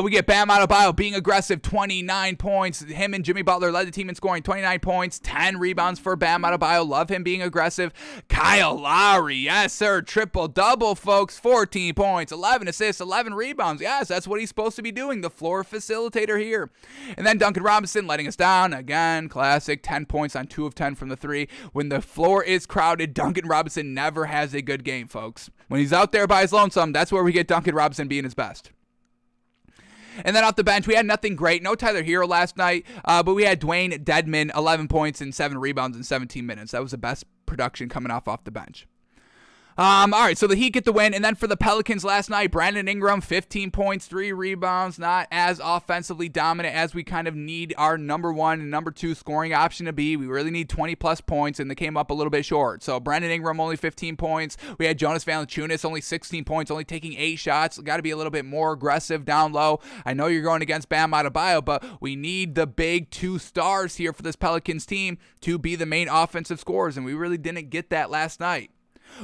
We get Bam Adebayo being aggressive, 29 points. Him and Jimmy Butler led the team in scoring, 29 points, 10 rebounds for Bam Adebayo. Love him being aggressive. Kyle Lowry, yes, sir, triple-double, folks, 14 points, 11 assists, 11 rebounds. Yes, that's what he's supposed to be doing, the floor facilitator here. And then Duncan Robinson letting us down. Again, classic, 10 points on 2 of 10 from the 3. When the floor is crowded, Duncan Robinson never has a good game, folks. When he's out there by his lonesome, that's where we get Duncan Robinson being his best. And then off the bench, we had nothing great. No Tyler Hero last night, but we had Dwayne Dedmon, 11 points and 7 rebounds in 17 minutes. That was the best production coming off the bench. All right, so the Heat get the win, and then for the Pelicans last night, Brandon Ingram, 15 points, 3 rebounds, not as offensively dominant as we kind of need our number 1 and number 2 scoring option to be. We really need 20-plus points, and they came up a little bit short. So Brandon Ingram only 15 points. We had Jonas Valanciunas only 16 points, only taking 8 shots. Got to be a little bit more aggressive down low. I know you're going against Bam Adebayo, but we need the big 2 stars here for this Pelicans team to be the main offensive scorers, and we really didn't get that last night.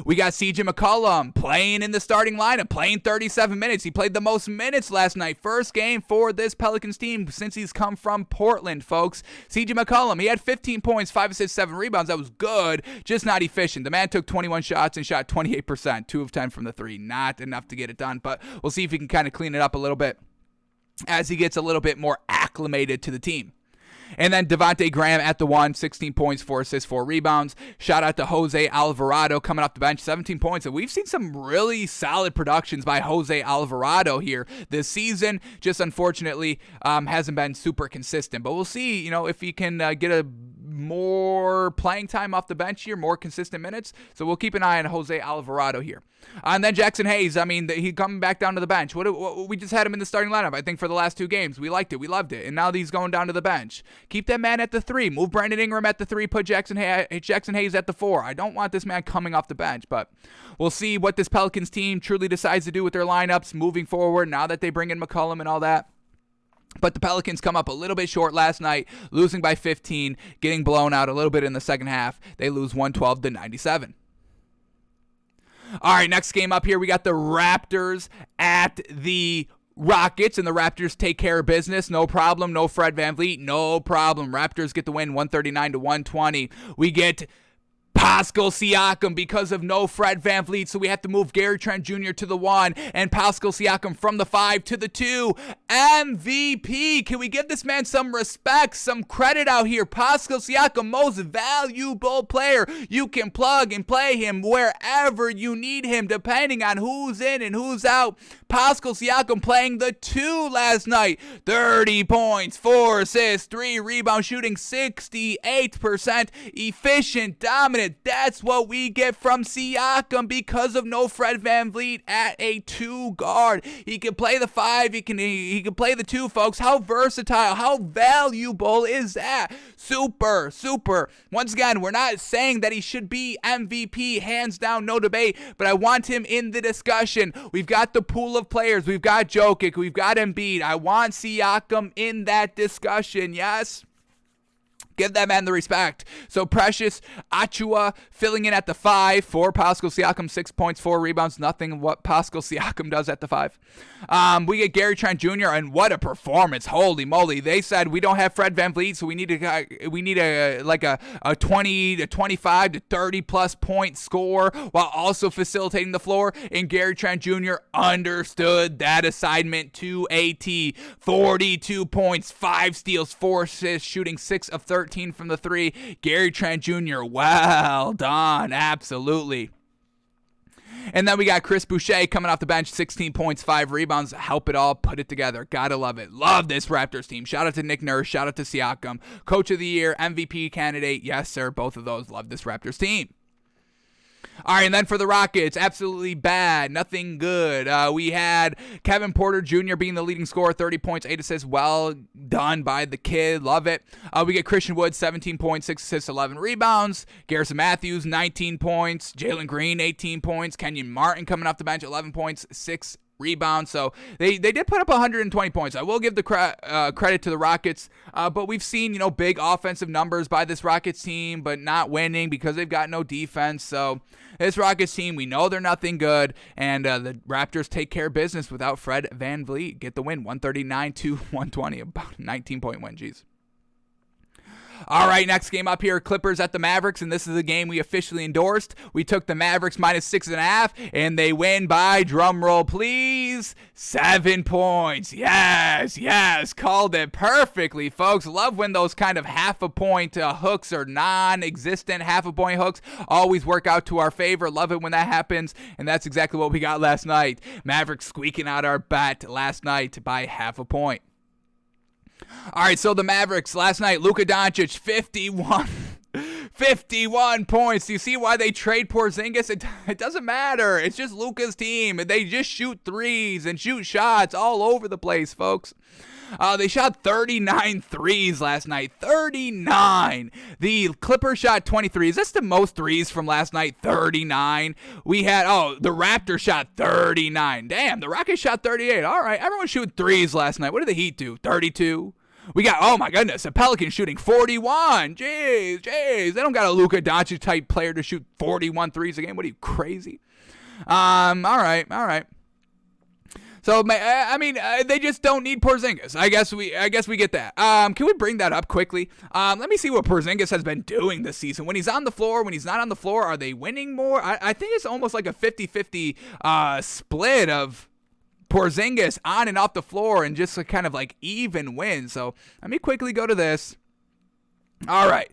We got CJ McCollum playing in the starting lineup, playing 37 minutes. He played the most minutes last night. First game for this Pelicans team since he's come from Portland, folks. CJ McCollum, he had 15 points, 5 assists, 7 rebounds. That was good, just not efficient. The man took 21 shots and shot 28%, 2 of 10 from the 3. Not enough to get it done, but we'll see if he can kind of clean it up a little bit as he gets a little bit more acclimated to the team. And then Devontae Graham at the 1, 16 points, 4 assists, 4 rebounds. Shout out to Jose Alvarado coming off the bench, 17 points. And we've seen some really solid productions by Jose Alvarado here this season. Just unfortunately hasn't been super consistent. But we'll see, if he can get a more playing time off the bench here, more consistent minutes. So we'll keep an eye on Jose Alvarado here. And then Jackson Hayes, he coming back down to the bench. We just had him in the starting lineup, I think, for the last 2 games. We liked it. We loved it. And now he's going down to the bench. Keep that man at the 3. Move Brandon Ingram at the 3. Put Jackson Hayes at the 4. I don't want this man coming off the bench, but we'll see what this Pelicans team truly decides to do with their lineups moving forward now that they bring in McCollum and all that. But the Pelicans come up a little bit short last night, losing by 15, getting blown out a little bit in the second half. They lose 112-97. All right, next game up here, we got the Raptors at the Rockets, and the Raptors take care of business. No problem. No Fred VanVleet. No problem. Raptors get the win 139-120. We get Pascal Siakam because of no Fred VanVleet, so we have to move Gary Trent Jr. to the 1 and Pascal Siakam from the 5 to the 2. MVP. Can we give this man some respect, some credit out here? Pascal Siakam, most valuable player. You can plug and play him wherever you need him, depending on who's in and who's out. Pascal Siakam playing the 2 last night. 30 points, 4 assists, 3 rebounds, shooting 68%, efficient, dominant. That's what we get from Siakam because of no Fred VanVleet at a 2 guard. He can play the 5. He can play the 2, folks. How versatile, how valuable is that? Super, super. Once again, we're not saying that he should be MVP, hands down, no debate, but I want him in the discussion. We've got the pool of players. We've got Jokic. We've got Embiid. I want Siakam in that discussion, yes? Give that man the respect. So Precious Achua filling in at the 5 for Pascal Siakam, 6 points, 4 rebounds, nothing what Pascal Siakam does at the 5. We get Gary Trent Jr. and what a performance! Holy moly! They said we don't have Fred VanVleet, so we need a 20 to 25 to 30 plus point score while also facilitating the floor. And Gary Trent Jr. understood that assignment to a T. 42 points, 5 steals, 4 assists, shooting 6 of 13 from the 3. Gary Trent Jr., well done, absolutely. And then we got Chris Boucher coming off the bench, 16 points, 5 rebounds. Help it all, put it together. Gotta love it. Love this Raptors team. Shout out to Nick Nurse, shout out to Siakam. Coach of the Year, MVP candidate. Yes, sir, both of those. Love this Raptors team. All right, and then for the Rockets, absolutely bad, nothing good. We had Kevin Porter Jr. being the leading scorer, 30 points, 8 assists. Well done by the kid. Love it. We get Christian Wood, 17 points, 6 assists, 11 rebounds. Garrison Matthews, 19 points. Jalen Green, 18 points. Kenyon Martin coming off the bench, 11 points, 6 rebounds. So they did put up 120 points. I will give the credit to the Rockets, but we've seen big offensive numbers by this Rockets team, but not winning because they've got no defense. So this Rockets team, we know they're nothing good, and the Raptors take care of business without Fred VanVleet. Get the win, 139-120, about a 19-point win. Jeez. All right, next game up here, Clippers at the Mavericks, and this is a game we officially endorsed. We took the Mavericks -6.5, and they win by, drum roll please, 7 points. Yes, called it perfectly, folks. Love when those kind of half-a-point hooks or non-existent half-a-point hooks always work out to our favor. Love it when that happens, and that's exactly what we got last night. Mavericks squeaking out our bet last night by half a point. All right, so the Mavericks last night, Luka Doncic, 51 points. Do you see why they trade Porzingis? It doesn't matter. It's just Luka's team. They just shoot threes and shoot shots all over the place, folks. They shot 39 threes last night. 39. The Clippers shot 23. Is this the most threes from last night? 39. We had, the Raptors shot 39. Damn, the Rockets shot 38. All right, everyone shooting threes last night. What did the Heat do? 32. We got, oh my goodness, the Pelicans shooting 41. Jeez. They don't got a Luka Doncic type player to shoot 41 threes a game. What are you, crazy? All right. So, they just don't need Porzingis. I guess we get that. Can we bring that up quickly? Let me see what Porzingis has been doing this season. When he's on the floor, when he's not on the floor, are they winning more? I think it's almost like a 50-50 split of Porzingis on and off the floor and just a kind of like even wins. So, let me quickly go to this. All right,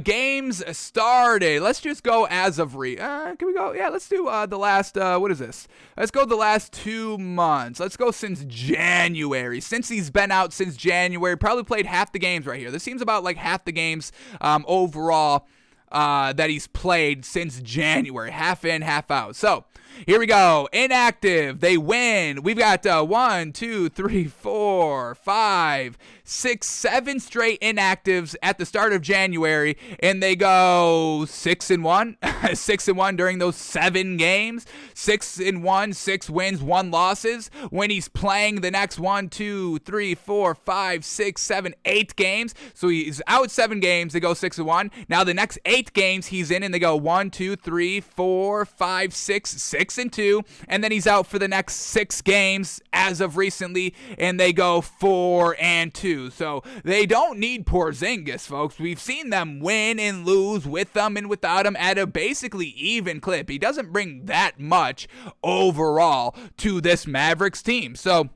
games started. Let's just go as of can we go? Yeah, let's do the last, what is this? Let's go the last 2 months. Let's go since January. Since he's been out since January, probably played half the games right here. This seems about like half the games overall that he's played since January. Half in, half out. So, here we go. Inactive. They win. We've got 1, 2, 3, 4, 5, 6, 7 straight inactives at the start of January, and they go 6-1. 6-1 during those 7 games. 6-1, 6 wins, 1 losses. When he's playing the next 1, 2, 3, 4, 5, 6, 7, 8 games. So he's out 7 games. They go 6-1. Now the next 8 games he's in, and they go 1, 2, 3, 4, 5, 6, 6-2, and then he's out for the next 6 games as of recently, and they go 4-2. So they don't need Porzingis, folks. We've seen them win and lose with them and without him at a basically even clip. He doesn't bring that much overall to this Mavericks team. So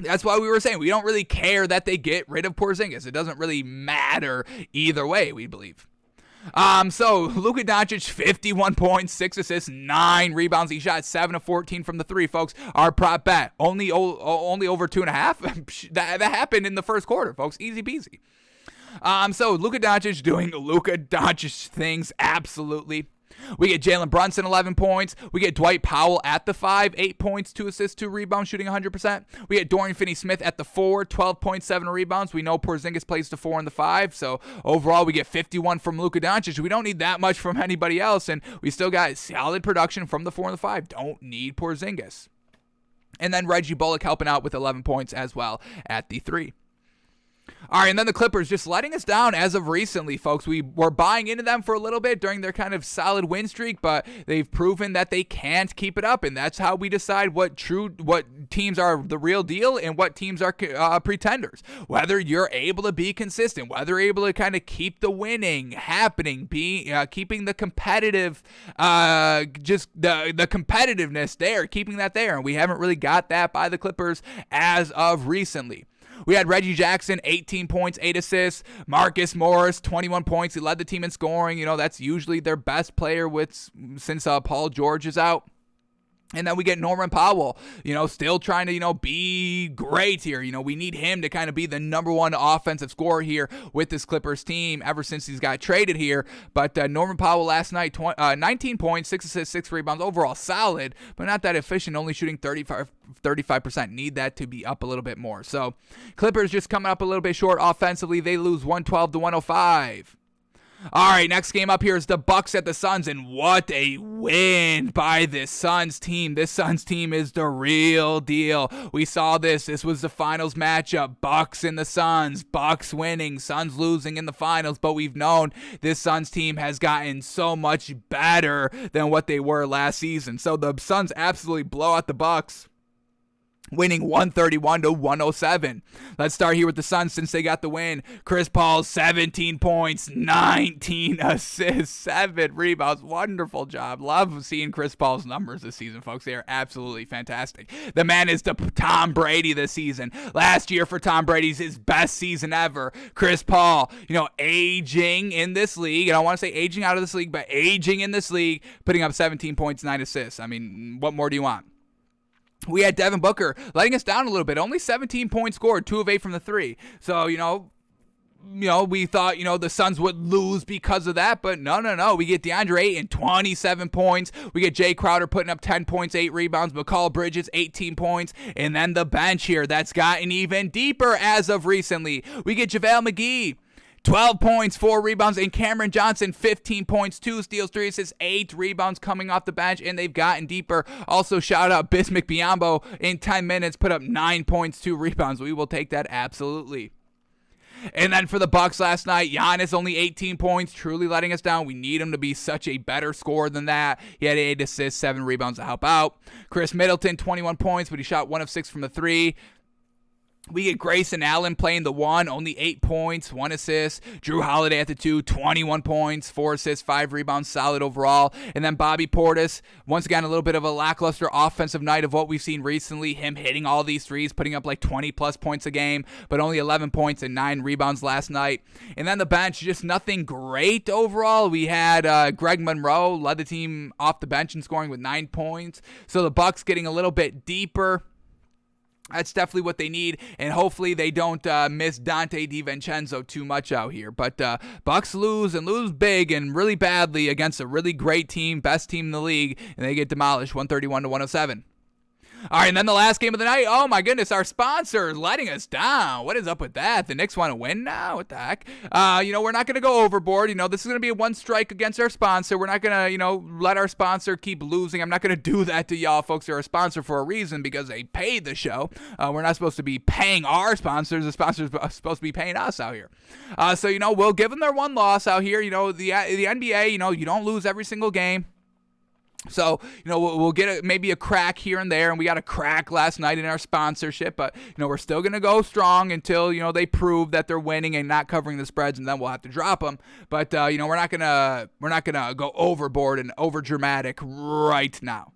that's why we were saying we don't really care that they get rid of Porzingis. It doesn't really matter either way, we believe. So Luka Doncic, 51 points, 6 assists, 9 rebounds. He shot 7 of 14 from the 3, folks. Our prop bet, only over 2.5. that happened in the first quarter, folks. Easy peasy. So Luka Doncic doing Luka Doncic things, absolutely. We get Jalen Brunson, 11 points. We get Dwight Powell at the 5, 8 points, 2 assists, 2 rebounds, shooting 100%. We get Dorian Finney-Smith at the 4, 12.7 rebounds. We know Porzingis plays the 4 and the 5, so overall we get 51 from Luka Doncic. We don't need that much from anybody else, and we still got solid production from the 4 and the 5. Don't need Porzingis. And then Reggie Bullock helping out with 11 points as well at the 3. All right, and then the Clippers just letting us down as of recently, folks. We were buying into them for a little bit during their kind of solid win streak, but they've proven that they can't keep it up, and that's how we decide what teams are the real deal and what teams are pretenders. Whether you're able to be consistent, whether you're able to kind of keep the winning happening, keeping the competitive, just the competitiveness there, keeping that there, and we haven't really got that by the Clippers as of recently. We had Reggie Jackson, 18 points, 8 assists. Marcus Morris, 21 points. He led the team in scoring. That's usually their best player since Paul George is out. And then we get Norman Powell, still trying to, be great here. We need him to kind of be the number one offensive scorer here with this Clippers team ever since he's got traded here. But Norman Powell last night, 19 points, 6 assists, 6 rebounds, overall solid, but not that efficient, only shooting 35%. Need that to be up a little bit more. So Clippers just coming up a little bit short offensively. They lose 112-105. All right, next game up here is the Bucks at the Suns, and what a win by this Suns team. This Suns team is the real deal. We saw this. This was the finals matchup. Bucks and the Suns. Bucks winning, Suns losing in the finals, but we've known this Suns team has gotten so much better than what they were last season. So the Suns absolutely blow out the Bucks, winning 131-107. Let's start here with the Suns since they got the win. Chris Paul, 17 points, 19 assists, 7 rebounds. Wonderful job. Love seeing Chris Paul's numbers this season, folks. They are absolutely fantastic. The man is the Tom Brady this season. Last year for Tom Brady's his best season ever. Chris Paul, aging in this league. I don't want to say aging out of this league, but aging in this league, putting up 17 points, 9 assists. I mean, what more do you want? We had Devin Booker letting us down a little bit. Only 17 points scored, 2 of 8 from the 3. So, we thought, the Suns would lose because of that, but no. We get DeAndre Ayton, 27 points. We get Jay Crowder putting up 10 points, 8 rebounds. McCall Bridges, 18 points. And then the bench here, that's gotten even deeper as of recently. We get JaVale McGee, 12 points, 4 rebounds, and Cameron Johnson, 15 points, 2 steals, 3 assists, 8 rebounds coming off the bench, and they've gotten deeper. Also, shout out Bismack Biyombo in 10 minutes, put up 9 points, 2 rebounds. We will take that absolutely. And then for the Bucks last night, Giannis only 18 points, truly letting us down. We need him to be such a better scorer than that. He had 8 assists, 7 rebounds to help out. Chris Middleton, 21 points, but he shot 1 of 6 from the 3. We get Grayson Allen playing the 1, only 8 points, 1 assist. Drew Holiday at the 2, 21 points, 4 assists, 5 rebounds, solid overall. And then Bobby Portis, once again, a little bit of a lackluster offensive night of what we've seen recently. Him hitting all these threes, putting up like 20-plus points a game, but only 11 points and 9 rebounds last night. And then the bench, just nothing great overall. We had Greg Monroe led the team off the bench and scoring with 9 points. So the Bucks getting a little bit deeper. That's definitely what they need, and hopefully they don't miss Dante DiVincenzo too much out here. But Bucks lose big and really badly against a really great team, best team in the league, and they get demolished 131-107. All right, and then the last game of the night, oh my goodness, our sponsor letting us down. What is up with that? The Knicks want to win now? What the heck? We're not going to go overboard. This is going to be a one strike against our sponsor. We're not going to, let our sponsor keep losing. I'm not going to do that to y'all, folks. They're a sponsor for a reason because they paid the show. We're not supposed to be paying our sponsors. The sponsors are supposed to be paying us out here. We'll give them their one loss out here. The NBA, you don't lose every single game. So, we'll get maybe a crack here and there, and we got a crack last night in our sponsorship, but, we're still going to go strong until, they prove that they're winning and not covering the spreads, and then we'll have to drop them. But, we're not going to go overboard and over dramatic right now.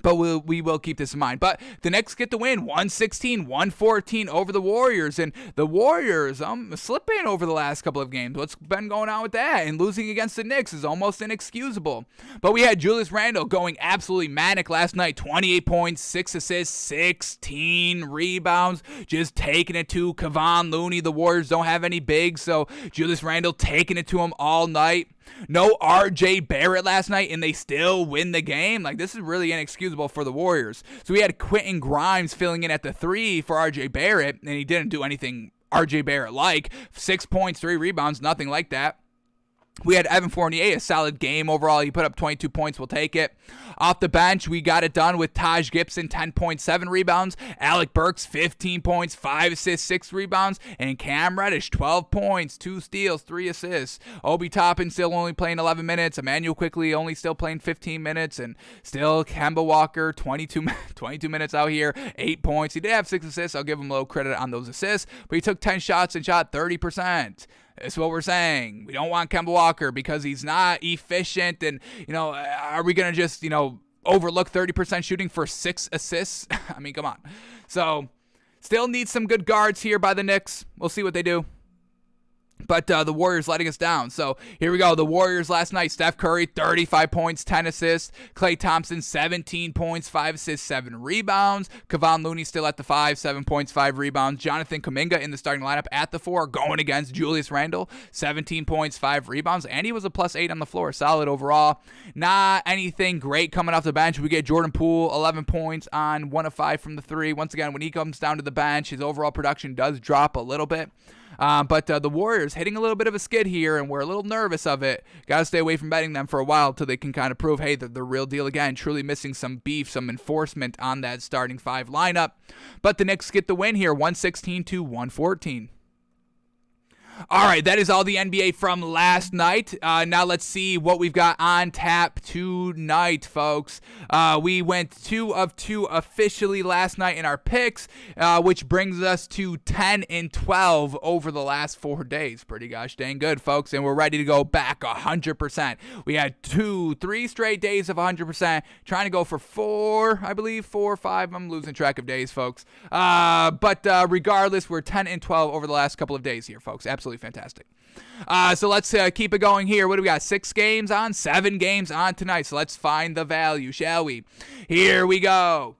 But we will keep this in mind. But the Knicks get the win, 116-114 over the Warriors. And the Warriors slipping over the last couple of games. What's been going on with that? And losing against the Knicks is almost inexcusable. But we had Julius Randle going absolutely manic last night. 28 points, 6 assists, 16 rebounds. Just taking it to Kevon Looney. The Warriors don't have any bigs, so Julius Randle taking it to him all night. No RJ Barrett last night, and they still win the game. This is really inexcusable for the Warriors. So we had Quentin Grimes filling in at the 3 for RJ Barrett, and he didn't do anything RJ Barrett like. 6 points, 3 rebounds, nothing like that. We had Evan Fournier, a solid game overall. He put up 22 points. We'll take it. Off the bench, we got it done with Taj Gibson, 10.7 rebounds. Alec Burks, 15 points, 5 assists, 6 rebounds. And Cam Reddish, 12 points, 2 steals, 3 assists. Obi Toppin still only playing 11 minutes. Emmanuel Quickley only still playing 15 minutes. And still Kemba Walker, 22 minutes out here, 8 points. He did have 6 assists. I'll give him a little credit on those assists. But he took 10 shots and shot 30%. That's what we're saying. We don't want Kemba Walker because he's not efficient. And, are we going to just, overlook 30% shooting for 6 assists? I mean, come on. So, still need some good guards here by the Knicks. We'll see what they do. But the Warriors letting us down. So here we go. The Warriors last night. Steph Curry, 35 points, 10 assists. Klay Thompson, 17 points, 5 assists, 7 rebounds. Kevon Looney still at the 5, 7 points, 5 rebounds. Jonathan Kuminga in the starting lineup at the 4, going against Julius Randle, 17 points, 5 rebounds. And he was a +8 on the floor. Solid overall. Not anything great coming off the bench. We get Jordan Poole, 11 points on 1 of 5 from the 3. Once again, when he comes down to the bench, his overall production does drop a little bit. But the Warriors hitting a little bit of a skid here, and we're a little nervous of it. Got to stay away from betting them for a while till they can kind of prove, hey, they're the real deal again. Truly missing some beef, some enforcement on that starting 5 lineup. But the Knicks get the win here, 116-114. All right, that is all the NBA from last night. Now let's see what we've got on tap tonight, folks. We went 2 of 2 officially last night in our picks, which brings us to 10-12 over the last 4 days. Pretty gosh dang good, folks, and we're ready to go back 100%. We had 3 straight days of 100%, trying to go for 4, I believe, 4 or 5. I'm losing track of days, folks. But regardless, we're 10-12 over the last couple of days here, folks. Absolutely fantastic. So let's keep it going here. What do we got? 6 games on, 7 games on tonight. So let's find the value, shall we? Here we go.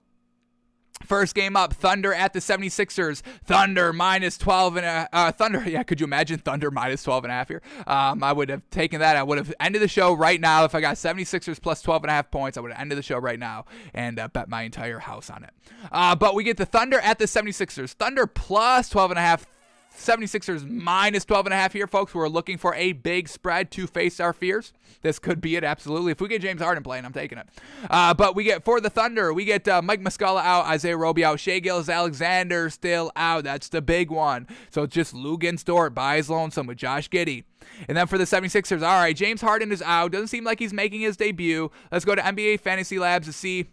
First game up, Thunder at the 76ers. Thunder -12 and Thunder. Yeah, could you imagine Thunder -12.5 here? I would have taken that. I would have ended the show right now if I got 76ers plus 12.5 points. I would have ended the show right now and bet my entire house on it. But we get the Thunder at the 76ers. Thunder plus 12.5. 76ers -12.5 here, folks. We're looking for a big spread to face our fears. This could be it, absolutely. If we get James Harden playing, I'm taking it. But we get, for the Thunder, we get Mike Muscala out, Isaiah Roby out, Shai Gilgeous-Alexander still out. That's the big one. So it's just Luguentz Dort by his lonesome with Josh Giddey. And then for the 76ers, all right, James Harden is out. Doesn't seem like he's making his debut. Let's go to NBA Fantasy Labs to see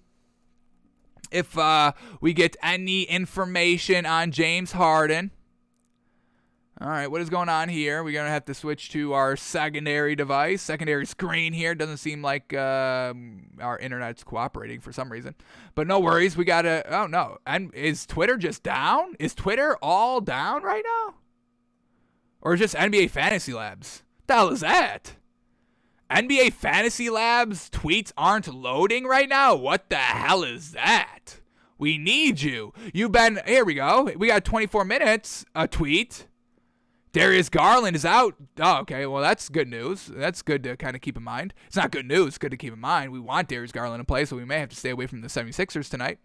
if we get any information on James Harden. All right, what is going on here? We're going to have to switch to our secondary screen here. Doesn't seem like our internet's cooperating for some reason. But no worries. We got to, oh no. And is Twitter just down? Is Twitter all down right now? Or just NBA Fantasy Labs? What the hell is that? NBA Fantasy Labs tweets aren't loading right now? What the hell is that? We need you. You've been, here we go. We got 24 minutes, a tweet. Darius Garland is out. Oh, okay. Well, that's good news. That's good to kind of keep in mind. It's not good news. It's good to keep in mind. We want Darius Garland to play, so we may have to stay away from the 76ers tonight.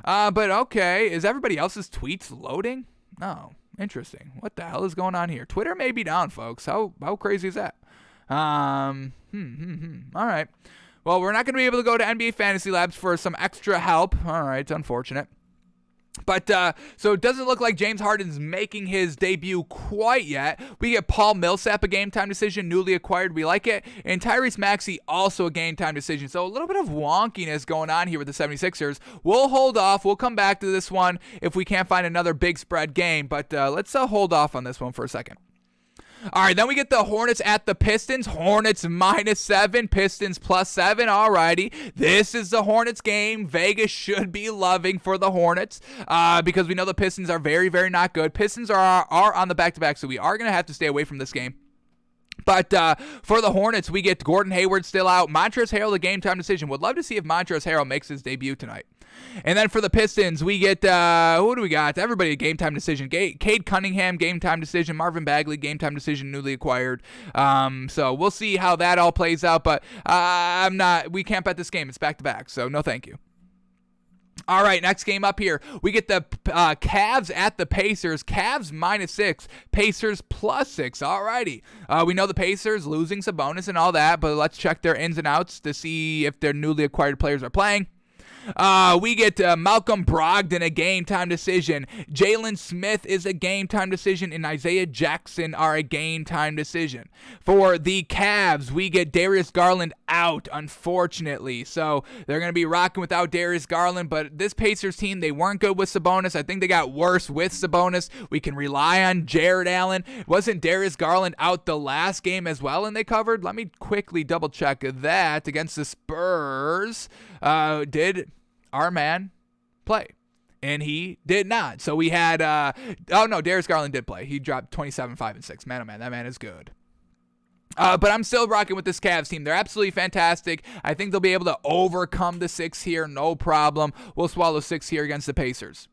But okay. Is everybody else's tweets loading? No. Interesting. What the hell is going on here? Twitter may be down, folks. How crazy is that? All right. Well, we're not going to be able to go to NBA Fantasy Labs for some extra help. All right. It's unfortunate. But, so it doesn't look like James Harden's making his debut quite yet. We get Paul Millsap, a game-time decision, newly acquired. We like it. And Tyrese Maxey, also a game-time decision. So a little bit of wonkiness going on here with the 76ers. We'll hold off. We'll come back to this one if we can't find another big spread game. But let's hold off on this one for a second. All right, then we get the Hornets at the Pistons. Hornets -7, Pistons +7. All righty. This is the Hornets game. Vegas should be loving for the Hornets because we know the Pistons are very, very not good. Pistons are on the back-to-back, so we are going to have to stay away from this game. But for the Hornets, we get Gordon Hayward still out. Montrezl Harrell, the game-time decision. Would love to see if Montrezl Harrell makes his debut tonight. And then for the Pistons, we get, who do we got? Everybody a game-time decision. Cade Cunningham, game-time decision. Marvin Bagley, game-time decision, newly acquired. So we'll see how that all plays out. But we can't bet this game. It's back-to-back, so no thank you. All right, next game up here. We get the Cavs at the Pacers. Cavs -6, Pacers +6. All righty. We know the Pacers losing Sabonis and all that, but let's check their ins and outs to see if their newly acquired players are playing. We get Malcolm Brogdon, a game-time decision. Jalen Smith is a game-time decision, and Isaiah Jackson are a game-time decision. For the Cavs, we get Darius Garland out, unfortunately. So they're going to be rocking without Darius Garland, but this Pacers team, they weren't good with Sabonis. I think they got worse with Sabonis. We can rely on Jared Allen. Wasn't Darius Garland out the last game as well, and they covered? Let me quickly double-check that against the Spurs. Did our man play? And he did not. So we had, Darius Garland did play. He dropped 27, 5, and 6. Man, oh man, that man is good. But I'm still rocking with this Cavs team. They're absolutely fantastic. I think they'll be able to overcome the 6 here, no problem. We'll swallow 6 here against the Pacers.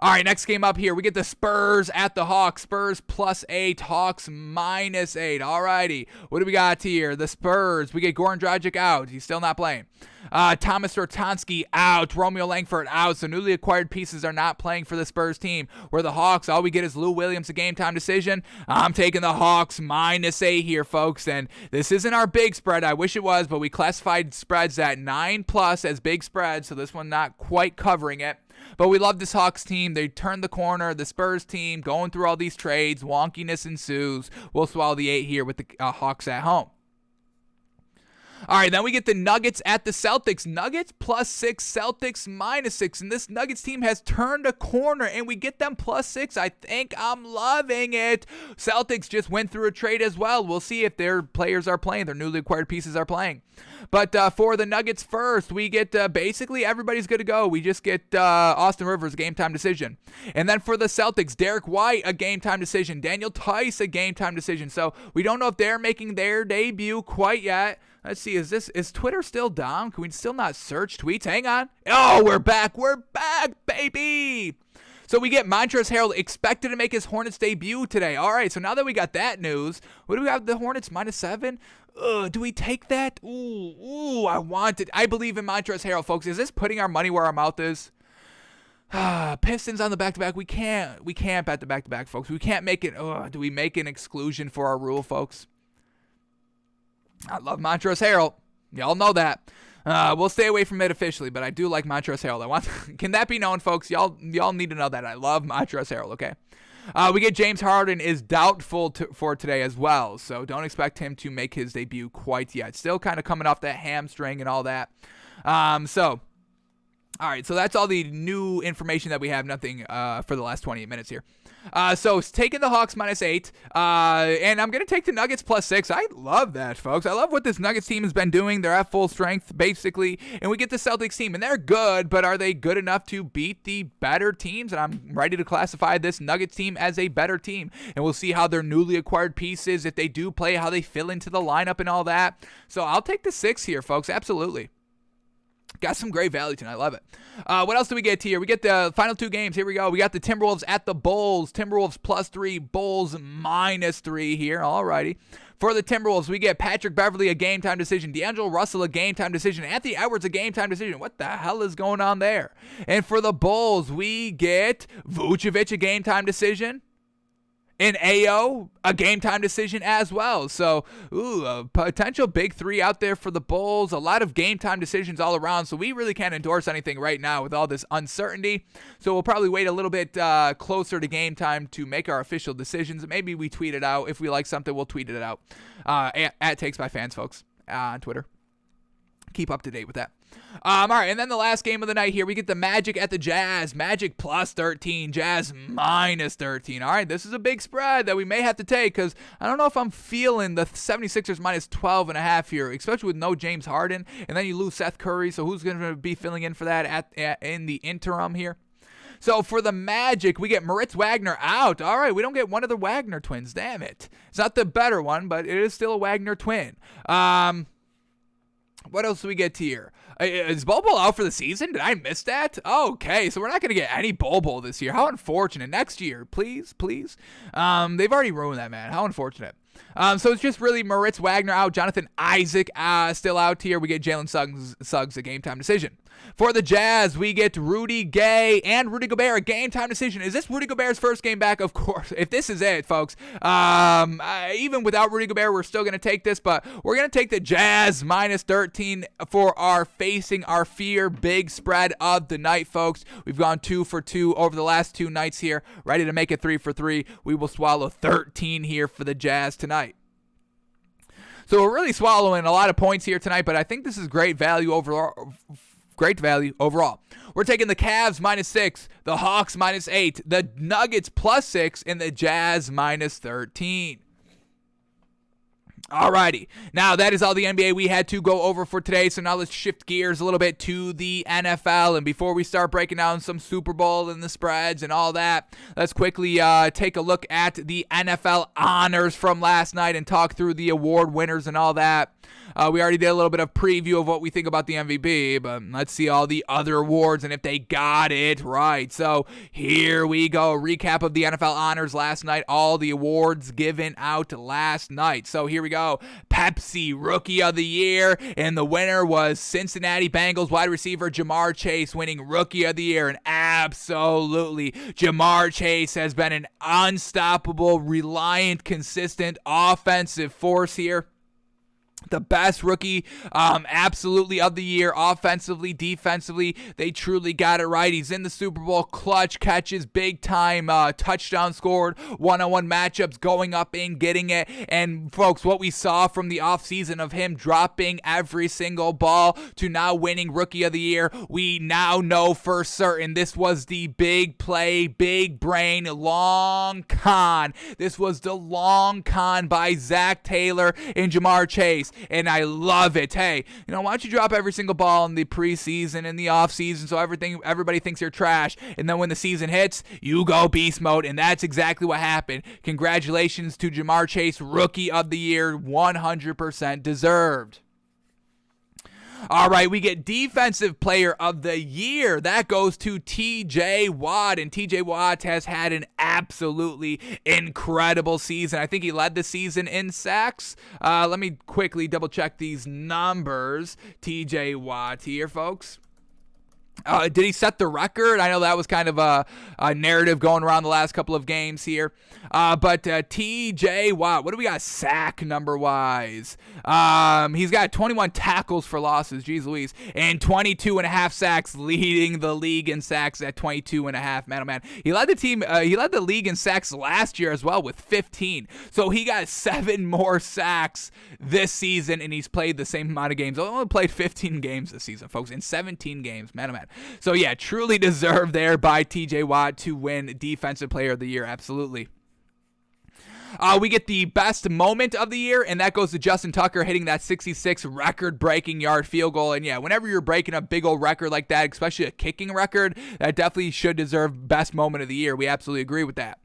All right, next game up here, we get the Spurs at the Hawks. Spurs +8, Hawks -8. All righty, what do we got here? The Spurs, we get Goran Dragic out. He's still not playing. Thomas Rotansky out. Romeo Langford out. So newly acquired pieces are not playing for the Spurs team. Where the Hawks, all we get is Lou Williams, a game-time decision. I'm taking the Hawks -8 here, folks. And this isn't our big spread. I wish it was, but we classified spreads at 9+ as big spreads. So this one not quite covering it. But we love this Hawks team. They turned the corner. The Spurs team going through all these trades. Wonkiness ensues. We'll swallow the 8 here with the Hawks at home. All right, then we get the Nuggets at the Celtics. Nuggets +6, Celtics -6. And this Nuggets team has turned a corner, and we get them +6. I think I'm loving it. Celtics just went through a trade as well. We'll see if their players are playing, their newly acquired pieces are playing. But for the Nuggets first, we get basically everybody's good to go. We just get Austin Rivers, a game-time decision. And then for the Celtics, Derek White, a game-time decision. Daniel Tice, a game-time decision. So we don't know if they're making their debut quite yet. Let's see, is Twitter still down? Can we still not search tweets? Hang on. Oh, we're back, baby! So we get Montrezl Harrell expected to make his Hornets debut today. All right, so now that we got that news, what do we have? The Hornets -7? Do we take that? Ooh, I want it. I believe in Montrezl Harrell, folks. Is this putting our money where our mouth is? Pistons on the back-to-back. We can't bet the back-to-back, folks. We can't make it. Do we make an exclusion for our rule, folks? I love Montrezl Harrell. Y'all know that. We'll stay away from it officially, but I do like Montrezl Harrell. Can that be known, folks? Y'all need to know that. I love Montrezl Harrell, okay? We get James Harden is doubtful for today as well, so don't expect him to make his debut quite yet. Still kind of coming off that hamstring and all that. All right, so that's all the new information that we have. Nothing for the last 28 minutes here. So taking the Hawks -8, and I'm going to take the Nuggets +6. I love that, folks. I love what this Nuggets team has been doing. They're at full strength, basically, and we get the Celtics team, and they're good, but are they good enough to beat the better teams? And I'm ready to classify this Nuggets team as a better team, and we'll see how their newly acquired pieces, if they do play, how they fill into the lineup and all that. So I'll take the 6 here, folks, absolutely. Got some great value tonight. I love it. What else do we get here? We get the final 2 games. Here we go. We got the Timberwolves at the Bulls. Timberwolves +3, Bulls -3 here. All righty. For the Timberwolves, we get Patrick Beverley, a game-time decision. D'Angelo Russell, a game-time decision. Anthony Edwards, a game-time decision. What the hell is going on there? And for the Bulls, we get Vucevic, a game-time decision. And Ayo, a game-time decision as well. So, a potential big 3 out there for the Bulls. A lot of game-time decisions all around. So we really can't endorse anything right now with all this uncertainty. So we'll probably wait a little bit closer to game time to make our official decisions. Maybe we tweet it out. If we like something, we'll tweet it out. At Takes by Fans, folks, on Twitter. Keep up to date with that. All right, and then the last game of the night here, we get the Magic at the Jazz. Magic +13, Jazz -13. All right, this is a big spread that we may have to take because I don't know if I'm feeling the 76ers -12.5 here, especially with no James Harden, and then you lose Seth Curry, so who's going to be filling in for that in the interim here? So for the Magic, we get Moritz Wagner out. All right, we don't get one of the Wagner twins. Damn it. It's not the better one, but it is still a Wagner twin. What else do we get here? Is Bol Bol out for the season? Did I miss that? Okay, so we're not going to get any Bol Bol this year. How unfortunate. Next year, please. They've already ruined that, man. How unfortunate. So it's just really Moritz Wagner out, Jonathan Isaac still out here. We get Jalen Suggs a game time decision. For the Jazz, we get Rudy Gay and Rudy Gobert, a game time decision. Is this Rudy Gobert's first game back? Of course. If this is it, folks, even without Rudy Gobert, we're still going to take this, but we're going to take the Jazz minus 13 for our facing our fear big spread of the night, folks. We've gone 2 for 2 over the last 2 nights here, ready to make it 3 for 3. We will swallow 13 here for the Jazz tonight. So we're really swallowing a lot of points here tonight, but I think this is great value overall. Great value overall. We're taking the Cavs minus 6, the Hawks minus 8, the Nuggets plus 6, and the Jazz minus 13. Alrighty, now that is all the NBA we had to go over for today, so now let's shift gears a little bit to the NFL, and before we start breaking down some Super Bowl and the spreads and all that, let's quickly take a look at the NFL Honors from last night and talk through the award winners and all that. We already did a little bit of preview of what we think about the MVP, but let's see all the other awards and if they got it right. So here we go. Recap of the NFL Honors last night. All the awards given out last night. So here we go. Pepsi Rookie of the Year, and the winner was Cincinnati Bengals wide receiver Jamar Chase, winning Rookie of the Year. And absolutely, Jamar Chase has been an unstoppable, reliant, consistent offensive force here. The best rookie, absolutely, of the year, offensively, defensively. They truly got it right. He's in the Super Bowl, clutch catches, big time, touchdown scored, one-on-one matchups, going up and getting it. And folks, what we saw from the offseason of him dropping every single ball to now winning Rookie of the Year, we now know for certain this was the big play, big brain, long con. This was the long con by Zach Taylor and Jamar Chase. And I love it. Hey, why don't you drop every single ball in the preseason and the offseason so everybody thinks you're trash, and then when the season hits, you go beast mode, and that's exactly what happened. Congratulations to Jamar Chase, Rookie of the Year, 100% deserved. All right, we get Defensive Player of the Year. That goes to TJ Watt, and TJ Watt has had an absolutely incredible season. I think he led the season in sacks. Let me quickly double check these numbers. TJ Watt here, folks. Did he set the record? I know that was kind of a narrative going around the last couple of games here. But TJ Watt, what do we got sack number-wise? He's got 21 tackles for losses, geez Louise, and 22 and a half sacks, leading the league in sacks at 22 and a half. Man, oh man. He led the league in sacks last year as well with 15. So he got 7 more sacks this season, and he's played the same amount of games. He only played 15 games this season, folks, in 17 games. Man, oh man. So yeah, truly deserved there by TJ Watt to win Defensive Player of the Year. Absolutely. We get the best moment of the year, and that goes to Justin Tucker hitting that 66 record-breaking yard field goal. And yeah, whenever you're breaking a big old record like that, especially a kicking record, that definitely should deserve best moment of the year. We absolutely agree with that.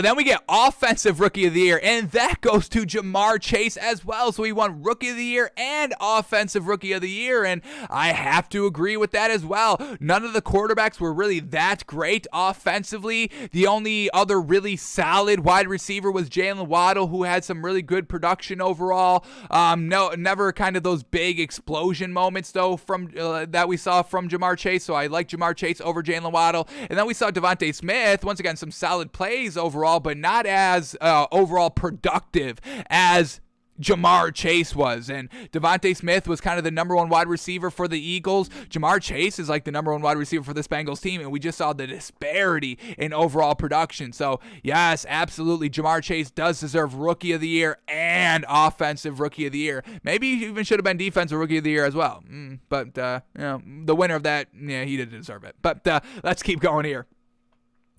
Then we get Offensive Rookie of the Year, and that goes to Jamar Chase as well. So he won Rookie of the Year and Offensive Rookie of the Year, and I have to agree with that as well. None of the quarterbacks were really that great offensively. The only other really solid wide receiver was Jalen Waddle, who had some really good production overall. Never kind of those big explosion moments, though, from that we saw from Jamar Chase, so I like Jamar Chase over Jalen Waddle. And then we saw Devontae Smith, once again, some solid plays overall, but not as overall productive as Jamar Chase was. And Devontae Smith was kind of the number one wide receiver for the Eagles. Jamar Chase is like the number one wide receiver for this Bengals team, and we just saw the disparity in overall production. So yes, absolutely, Jamar Chase does deserve Rookie of the Year and Offensive Rookie of the Year. Maybe he even should have been Defensive Rookie of the Year as well. But the winner of that, yeah, he didn't deserve it. But let's keep going here.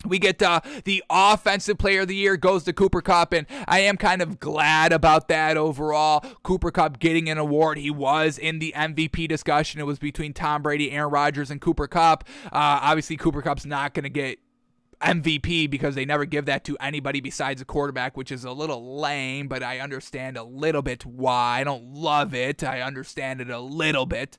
We get the Offensive Player of the Year goes to Cooper Kupp, and I am kind of glad about that overall. Cooper Kupp getting an award. He was in the MVP discussion. It was between Tom Brady, Aaron Rodgers, and Cooper Kupp. Obviously, Cooper Kupp's not going to get MVP because they never give that to anybody besides a quarterback, which is a little lame, but I understand a little bit why. I don't love it. I understand it a little bit.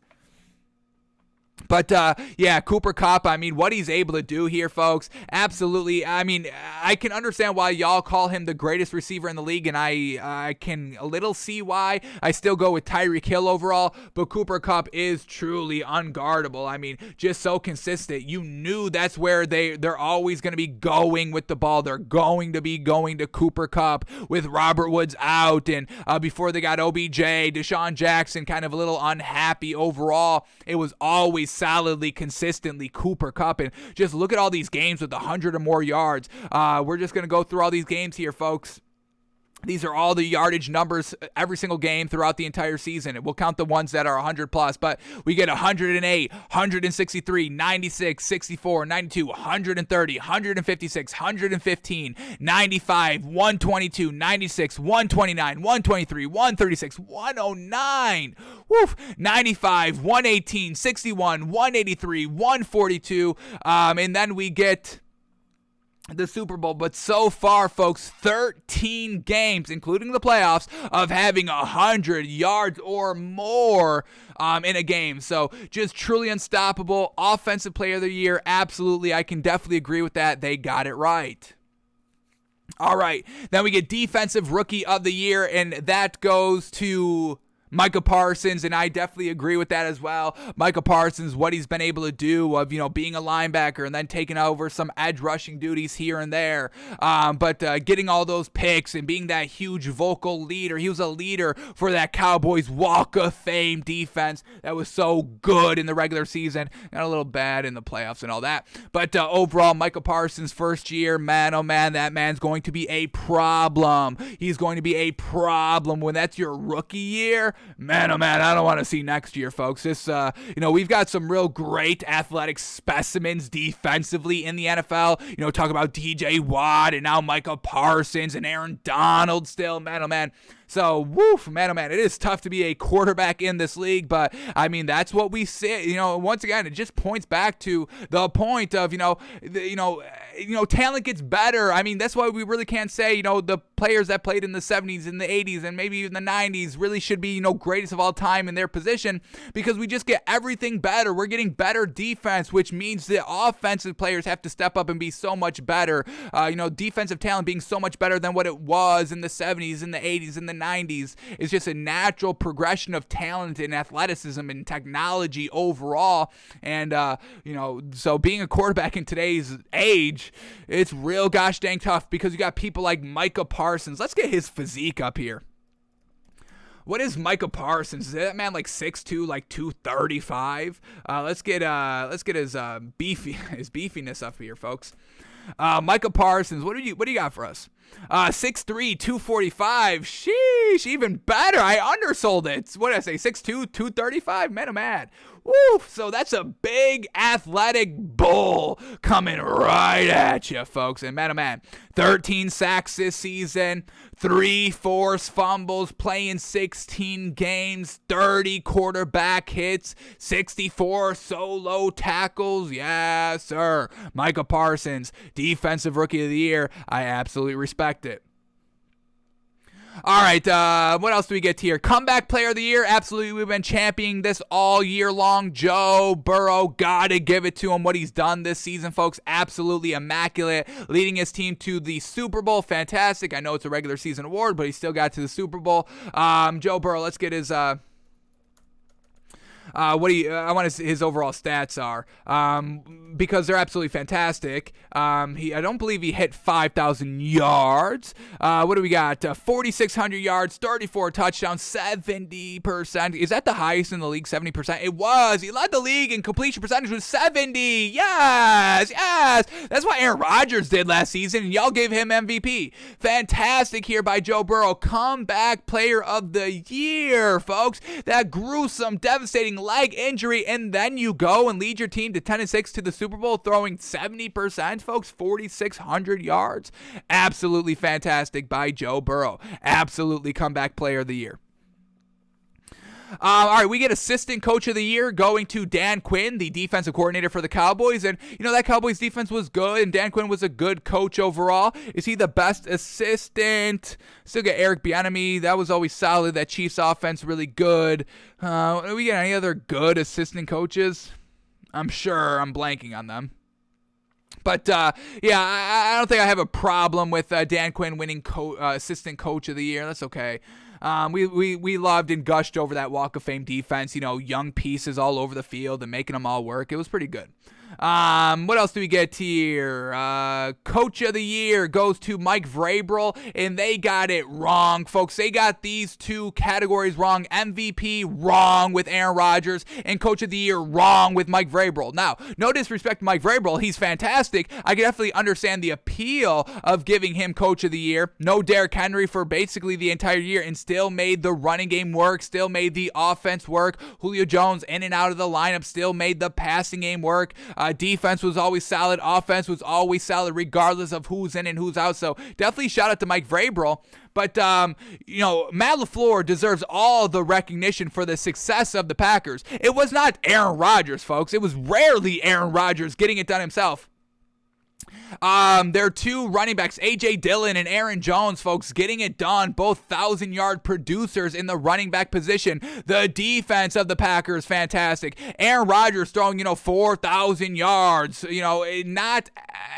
But, yeah, Cooper Kupp, I mean, what he's able to do here, folks, absolutely. I mean, I can understand why y'all call him the greatest receiver in the league, and I can a little see why. I still go with Tyreek Hill overall, but Cooper Kupp is truly unguardable. I mean, just so consistent. You knew that's where they're always going to be going with the ball. They're going to be going to Cooper Kupp with Robert Woods out, and before they got OBJ, Deshaun Jackson kind of a little unhappy overall. It was always solidly, consistently Cooper Kupp. And just look at all these games with 100 or more yards. We're just going to go through all these games here, folks. These are all the yardage numbers every single game throughout the entire season. We'll count the ones that are 100 plus, but we get 108, 163, 96, 64, 92, 130, 156, 115, 95, 122, 96, 129, 123, 136, 109, woof, 95, 118, 61, 183, 142, and then we get the Super Bowl. But so far, folks, 13 games, including the playoffs, of having 100 yards or more in a game. So just truly unstoppable. Offensive player of the year, absolutely. I can definitely agree with that. They got it right. All right, then we get defensive rookie of the year, and that goes to Micah Parsons, and I definitely agree with that as well. Micah Parsons, what he's been able to do of, being a linebacker and then taking over some edge rushing duties here and there. But getting all those picks and being that huge vocal leader. He was a leader for that Cowboys Walk of Fame defense that was so good in the regular season. Got a little bad in the playoffs and all that. But overall, Micah Parsons' first year, man, oh man, that man's going to be a problem. He's going to be a problem when that's your rookie year. Man, oh man, I don't want to see next year, folks. This, we've got some real great athletic specimens defensively in the NFL. Talk about DJ Watt and now Micah Parsons and Aaron Donald still. Man, oh man. So, man, oh man, it is tough to be a quarterback in this league, but I mean, that's what we see. Once again, it just points back to the point of, talent gets better. I mean, that's why we really can't say, the players that played in the 70s and the 80s and maybe even the 90s really should be, greatest of all time in their position, because we just get everything better. We're getting better defense, which means the offensive players have to step up and be so much better. Defensive talent being so much better than what it was in the 70s and the 80s and the 90s is just a natural progression of talent and athleticism and technology overall. And, so being a quarterback in today's age, it's real gosh dang tough, because you got people like Micah Parsons. Let's get his physique up here. What is Micah Parsons? Is that man like 6'2", like 235? Let's get his beefiness up here, folks. Micah Parsons, what do you got for us? 6'3", 245. Sheesh, even better. I undersold it. What did I say? 6'2", 235? Man, I'm mad. Woo! So that's a big athletic bull coming right at you, folks. And man, oh man, 13 sacks this season, 3 forced fumbles, playing 16 games, 30 quarterback hits, 64 solo tackles. Yes, sir. Micah Parsons, defensive rookie of the year. I absolutely respect it. All right, what else do we get here? Comeback player of the year. Absolutely, we've been championing this all year long. Joe Burrow, gotta give it to him. What he's done this season, folks, absolutely immaculate. Leading his team to the Super Bowl, fantastic. I know it's a regular season award, but he still got to the Super Bowl. Joe Burrow, let's get his... I want to see his overall stats are, because they're absolutely fantastic. I don't believe he hit 5,000 yards. What do we got? 4,600 yards, 34 touchdowns, 70%. Is that the highest in the league? 70%. It was. He led the league in completion percentage with 70. Yes. That's what Aaron Rodgers did last season, and y'all gave him MVP. Fantastic here by Joe Burrow. Comeback player of the year, folks. That gruesome, devastating leg injury, and then you go and lead your team to 10-6 to the Super Bowl, throwing 70%, folks, 4,600 yards. Absolutely fantastic by Joe Burrow. Absolutely comeback player of the year. All right, we get assistant coach of the year going to Dan Quinn, the defensive coordinator for the Cowboys. And, that Cowboys defense was good, and Dan Quinn was a good coach overall. Is he the best assistant? Still get Eric Bieniemy. That was always solid. That Chiefs offense, really good. Do we get any other good assistant coaches? I'm sure I'm blanking on them. But, yeah, I don't think I have a problem with Dan Quinn winning assistant coach of the year. That's okay. We loved and gushed over that Walk of Fame defense, young pieces all over the field and making them all work. It was pretty good. What else do we get here? Coach of the year goes to Mike Vrabel, and they got it wrong, folks. They got these two categories wrong. MVP wrong with Aaron Rodgers, and Coach of the Year wrong with Mike Vrabel. Now, no disrespect to Mike Vrabel. He's fantastic. I can definitely understand the appeal of giving him Coach of the Year. No Derrick Henry for basically the entire year, and still made the running game work, still made the offense work. Julio Jones in and out of the lineup, still made the passing game work. Defense was always solid. Offense was always solid, regardless of who's in and who's out. So definitely shout out to Mike Vrabel. But, Matt LaFleur deserves all the recognition for the success of the Packers. It was not Aaron Rodgers, folks. It was rarely Aaron Rodgers getting it done himself. Their two running backs, A.J. Dillon and Aaron Jones, folks, getting it done. Both 1,000-yard producers in the running back position. The defense of the Packers, fantastic. Aaron Rodgers throwing, 4,000 yards. Not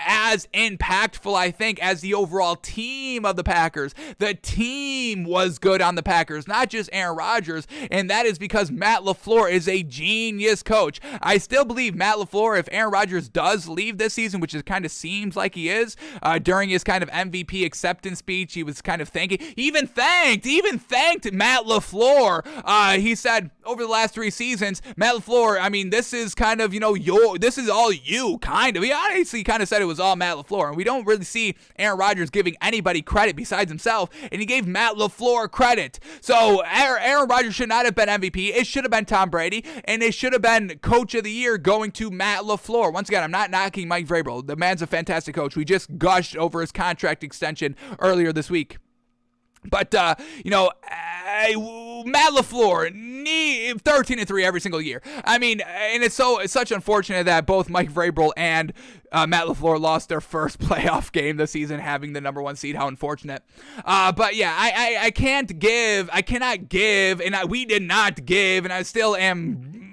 as impactful, I think, as the overall team of the Packers. The team was good on the Packers, not just Aaron Rodgers, and that is because Matt LaFleur is a genius coach. I still believe Matt LaFleur, if Aaron Rodgers does leave this season, which is kind of seems like he is, during his kind of MVP acceptance speech, he was kind of thanking, even thanked Matt LaFleur. He said over the last 3 seasons, Matt LaFleur, this is kind of, this is all you, kind of. He honestly kind of said it was all Matt LaFleur, and we don't really see Aaron Rodgers giving anybody credit besides himself, and he gave Matt LaFleur credit. So Aaron Rodgers should not have been MVP. It should have been Tom Brady, and it should have been Coach of the Year going to Matt LaFleur. Once again, I'm not knocking Mike Vrabel. The man's a fantastic coach. We just gushed over his contract extension earlier this week. But, Matt LaFleur, 13-3 every single year. And it's such unfortunate that both Mike Vrabel and Matt LaFleur lost their first playoff game this season, having the number 1 seed. How unfortunate. But yeah, I cannot give, and we did not give, and I still am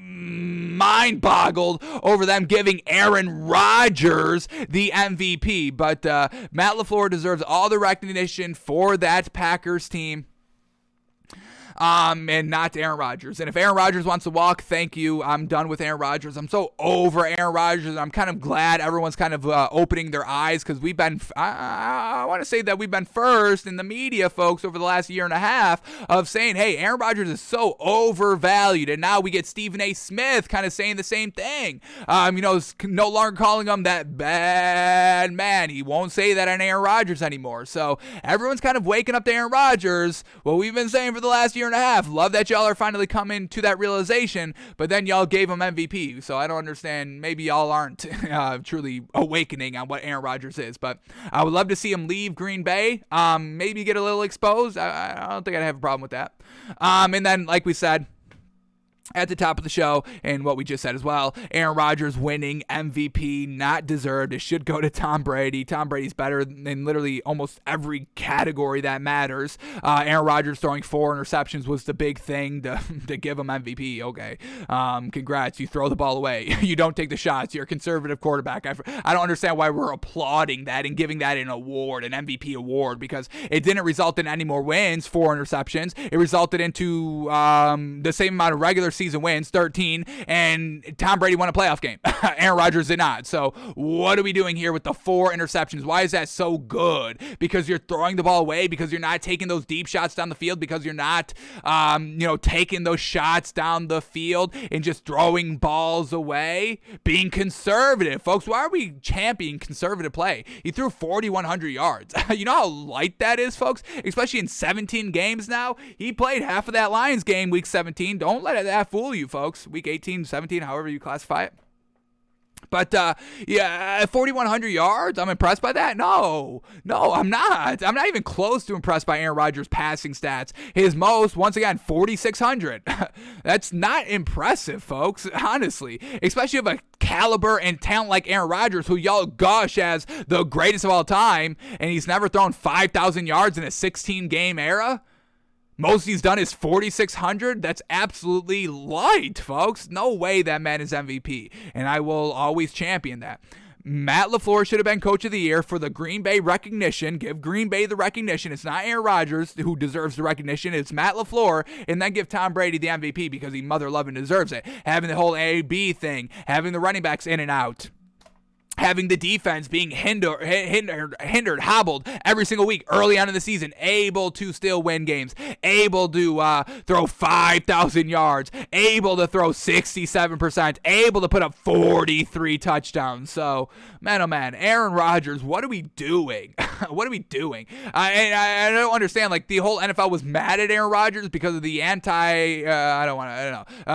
mind boggled over them giving Aaron Rodgers the MVP. But Matt LaFleur deserves all the recognition for that Packers team. And not Aaron Rodgers. And if Aaron Rodgers wants to walk, thank you. I'm done with Aaron Rodgers. I'm so over Aaron Rodgers. I'm kind of glad everyone's kind of opening their eyes, because we've been, I want to say that we've been first in the media, folks, over the last year and a half of saying, hey, Aaron Rodgers is so overvalued. And now we get Stephen A. Smith kind of saying the same thing. No longer calling him that bad man. He won't say that on Aaron Rodgers anymore. So everyone's kind of waking up to Aaron Rodgers. What we've been saying for the last year and a half. Love that y'all are finally coming to that realization, but then y'all gave him MVP. So I don't understand. Maybe y'all aren't truly awakening on what Aaron Rodgers is, but I would love to see him leave Green Bay. Maybe get a little exposed. I don't think I'd have a problem with that. And then, like we said at the top of the show, and what we just said as well, Aaron Rodgers winning MVP, not deserved. It should go to Tom Brady. Tom Brady's better in literally almost every category that matters. Aaron Rodgers throwing 4 interceptions was the big thing to give him MVP. Okay, congrats. You throw the ball away. You don't take the shots. You're a conservative quarterback. I don't understand why we're applauding that and giving that an award, an MVP award, because it didn't result in any more wins, 4 interceptions. It resulted into the same amount of regular season wins, 13, and Tom Brady won a playoff game. Aaron Rodgers did not. So what are we doing here with the 4 interceptions? Why is that so good? Because you're throwing the ball away, because you're not taking those deep shots down the field, because you're not taking those shots down the field and just throwing balls away, being conservative. Folks, why are we championing conservative play? He threw 4,100 yards. You know how light that is, folks? Especially in 17 games now. He played half of that Lions game week 17. Don't let that fool you, folks. Week 18, 17, however you classify it. But, 4,100 yards, I'm impressed by that? No, I'm not. I'm not even close to impressed by Aaron Rodgers' passing stats. His most, once again, 4,600. That's not impressive, folks, honestly. Especially of a caliber and talent like Aaron Rodgers, who y'all gush as the greatest of all time, and he's never thrown 5,000 yards in a 16-game era. Most he's done is 4,600. That's absolutely light, folks. No way that man is MVP, and I will always champion that. Matt LaFleur should have been Coach of the Year for the Green Bay recognition. Give Green Bay the recognition. It's not Aaron Rodgers who deserves the recognition. It's Matt LaFleur. And then give Tom Brady the MVP because he mother-loving deserves it. Having the whole A-B thing. Having the running backs in and out. Having the defense being hindered, hobbled every single week early on in the season, able to still win games, able to throw 5,000 yards, able to throw 67%, able to put up 43 touchdowns. So, man, oh man, Aaron Rodgers, what are we doing? What are we doing? I don't understand. Like, the whole NFL was mad at Aaron Rodgers because of the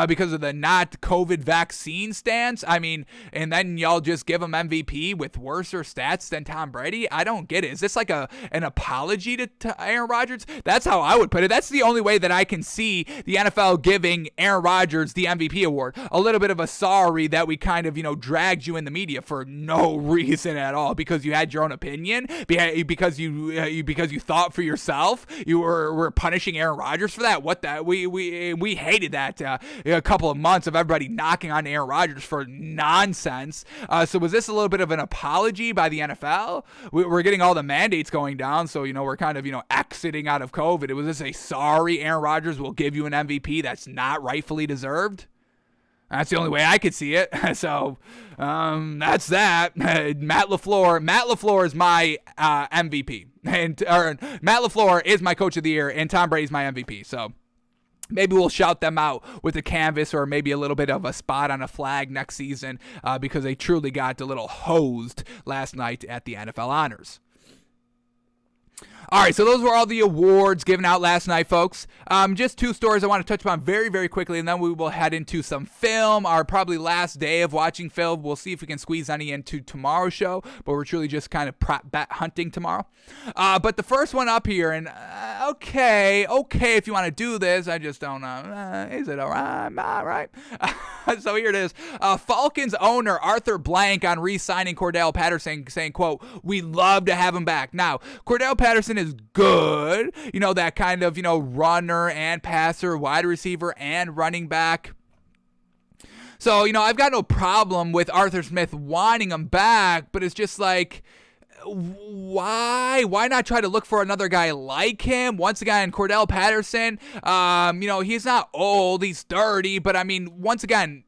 because of the not COVID vaccine stance. I mean, and then y'all just give him MVP with worse stats than Tom Brady? I don't get it. Is this like an apology to Aaron Rodgers? That's how I would put it. That's the only way that I can see the NFL giving Aaron Rodgers the MVP award. A little bit of a sorry that we kind of, dragged you in the media for no reason at all because you had your own opinion, because you thought for yourself. You were punishing Aaron Rodgers for that. What that we hated that a couple of months of everybody knocking on Aaron Rodgers for nonsense. So was this a little bit of an apology by the NFL? We're getting all the mandates going down, so we're kind of exiting out of COVID. Was this a sorry Aaron Rodgers will give you an MVP that's not rightfully deserved? That's the only way I could see it. So that's that. Matt LaFleur is my MVP, and Matt LaFleur is my Coach of the Year, and Tom Brady's my MVP. So maybe we'll shout them out with a canvas or maybe a little bit of a spot on a flag next season because they truly got a little hosed last night at the NFL Honors. All right, so those were all the awards given out last night, folks. Just two stories I want to touch upon very, very quickly, and then we will head into some film, our probably last day of watching film. We'll see if we can squeeze any into tomorrow's show, but we're truly just kind of prop bet hunting tomorrow. But the first one up here, and okay, if you want to do this, I just don't know. Is it all right? All right. So here it is. Falcons owner Arthur Blank on re-signing Cordell Patterson, saying, quote, "We'd love to have him back." Now, Cordell Patterson is good, that kind of, runner and passer, wide receiver and running back. So, I've got no problem with Arthur Smith wanting him back, but it's just like, why not try to look for another guy like him? Once again, Cordell Patterson, he's not old, he's 30, but I mean, once again,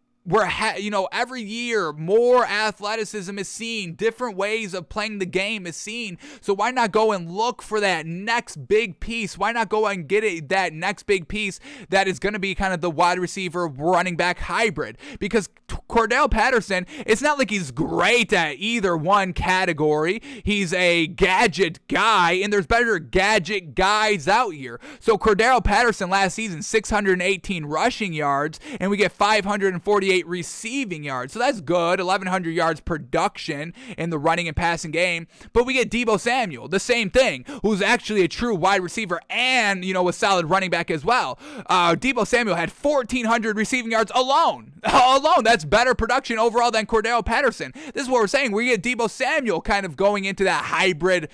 every year more athleticism is seen, different ways of playing the game is seen. So why not go and look for that next big piece? Why not go and get that next big piece that is going to be kind of the wide receiver running back hybrid? Because Cordell Patterson, it's not like he's great at either one category. He's a gadget guy, and there's better gadget guys out here. So Cordell Patterson last season, 618 rushing yards, and we get 548 receiving yards. So that's good. 1,100 yards production in the running and passing game. But we get Deebo Samuel, the same thing, who's actually a true wide receiver and, a solid running back as well. Deebo Samuel had 1,400 receiving yards alone. That's better production overall than Cordell Patterson. This is what we're saying. We get Deebo Samuel kind of going into that hybrid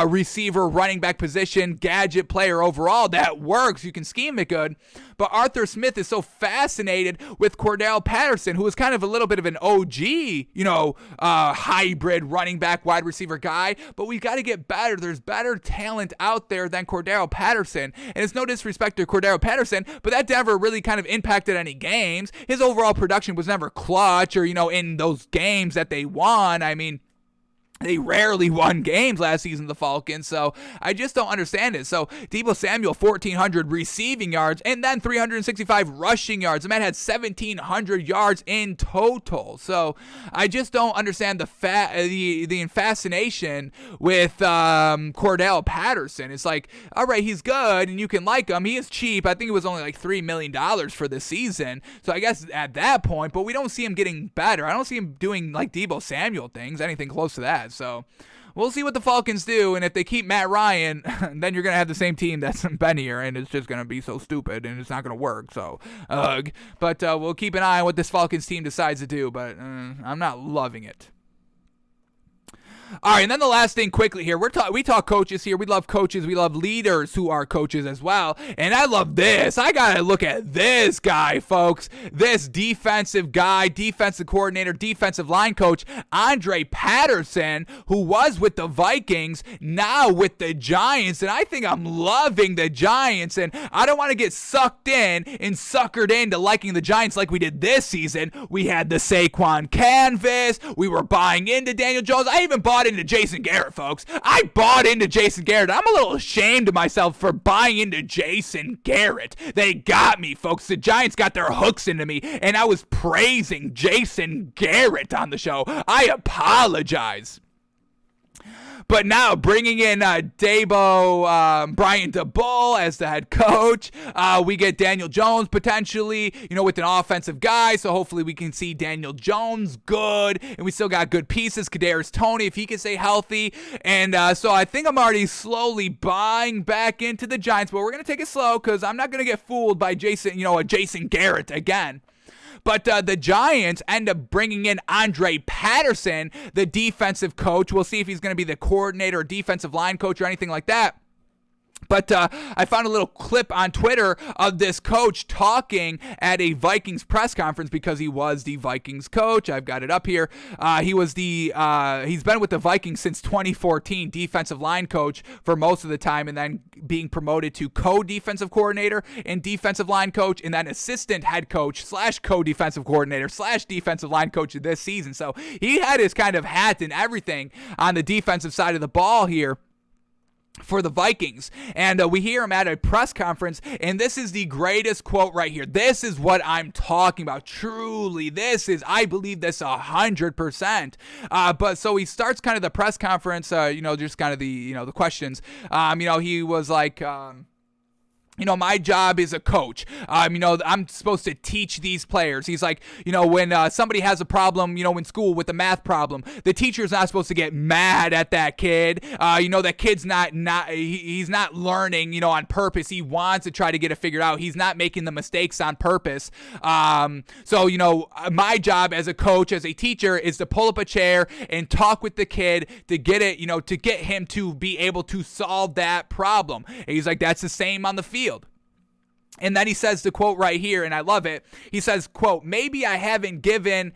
receiver running back position, gadget player overall. That works. You can scheme it good. But Arthur Smith is so fascinated with Cordell Patterson, who is kind of a little bit of an OG, hybrid running back, wide receiver guy. But we got to get better. There's better talent out there than Cordell Patterson. And it's no disrespect to Cordell Patterson, but that never really kind of impacted any games. His overall production was never clutch or, in those games that they won. I mean, they rarely won games last season, the Falcons, so I just don't understand it. So Deebo Samuel, 1,400 receiving yards, and then 365 rushing yards. The man had 1,700 yards in total. So I just don't understand the fascination with Cordell Patterson. It's like, all right, he's good, and you can like him. He is cheap. I think it was only like $3 million for this season. So I guess at that point, but we don't see him getting better. I don't see him doing like Deebo Samuel things, anything close to that. So we'll see what the Falcons do, and if they keep Matt Ryan, then you're going to have the same team that's been here, and it's just going to be so stupid, and it's not going to work. So, but we'll keep an eye on what this Falcons team decides to do, but I'm not loving it. All right, and then the last thing quickly here. We talk coaches here. We love coaches. We love leaders who are coaches as well. And I love this. I got to look at this guy, folks. This defensive guy, defensive coordinator, defensive line coach, Andre Patterson, who was with the Vikings, now with the Giants. And I think I'm loving the Giants. And I don't want to get sucked in and suckered into liking the Giants like we did this season. We had the Saquon canvas. We were buying into Daniel Jones. I even bought into Jason Garrett, folks. I bought into Jason Garrett. I'm a little ashamed of myself for buying into Jason Garrett. They got me, folks. The Giants got their hooks into me, and I was praising Jason Garrett on the show. I apologize. But now bringing in Brian DeBull as the head coach. We get Daniel Jones potentially, with an offensive guy. So hopefully we can see Daniel Jones good. And we still got good pieces. Kadarius Toney, if he can stay healthy. And so I think I'm already slowly buying back into the Giants. But we're going to take it slow because I'm not going to get fooled by Jason Garrett again. But the Giants end up bringing in Andre Patterson, the defensive coach. We'll see if he's going to be the coordinator or defensive line coach or anything like that. But I found a little clip on Twitter of this coach talking at a Vikings press conference because he was the Vikings coach. I've got it up here. He's been with the Vikings since 2014, defensive line coach for most of the time, and then being promoted to co-defensive coordinator and defensive line coach, and then assistant head coach / co-defensive coordinator / defensive line coach this season. So he had his kind of hat and everything on the defensive side of the ball here for the Vikings. And we hear him at a press conference, and this is the greatest quote right here. This is what I'm talking about. Truly, I believe this 100%. But so he starts kind of the press conference, just kind of the questions. He was like, my job is a coach. I'm supposed to teach these players. He's like, when somebody has a problem, in school with a math problem, the teacher's not supposed to get mad at that kid. That kid's he's not learning, on purpose. He wants to try to get it figured out. He's not making the mistakes on purpose. So my job as a coach, as a teacher, is to pull up a chair and talk with the kid to get it, to get him to be able to solve that problem. And he's like, that's the same on the field. And then he says the quote right here, and I love it. He says, quote, maybe I haven't given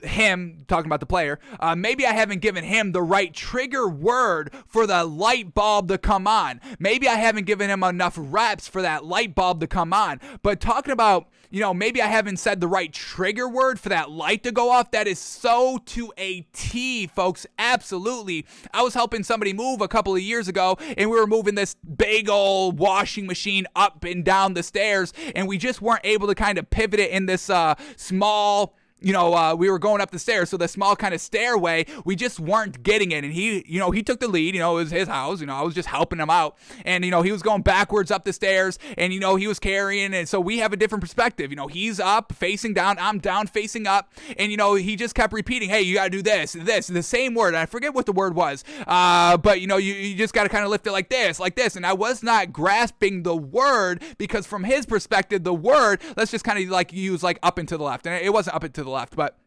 him, talking about the player, maybe I haven't given him the right trigger word for the light bulb to come on. Maybe I haven't given him enough reps for that light bulb to come on. But talking about, maybe I haven't said the right trigger word for that light to go off. That is so to a T, folks. Absolutely. I was helping somebody move a couple of years ago, and we were moving this big old washing machine up and down the stairs, and we just weren't able to kind of pivot it in this small we were going up the stairs, so the small kind of stairway, we just weren't getting it. And he took the lead, it was his house, I was just helping him out. And, he was going backwards up the stairs, and, he was carrying. And so we have a different perspective. He's up facing down, I'm down facing up. And, he just kept repeating, hey, you got to do this, the same word. And I forget what the word was. But, you just got to kind of lift it like this. And I was not grasping the word because from his perspective, the word, let's just kind of like use like up and to the left. And it wasn't up and to the left, but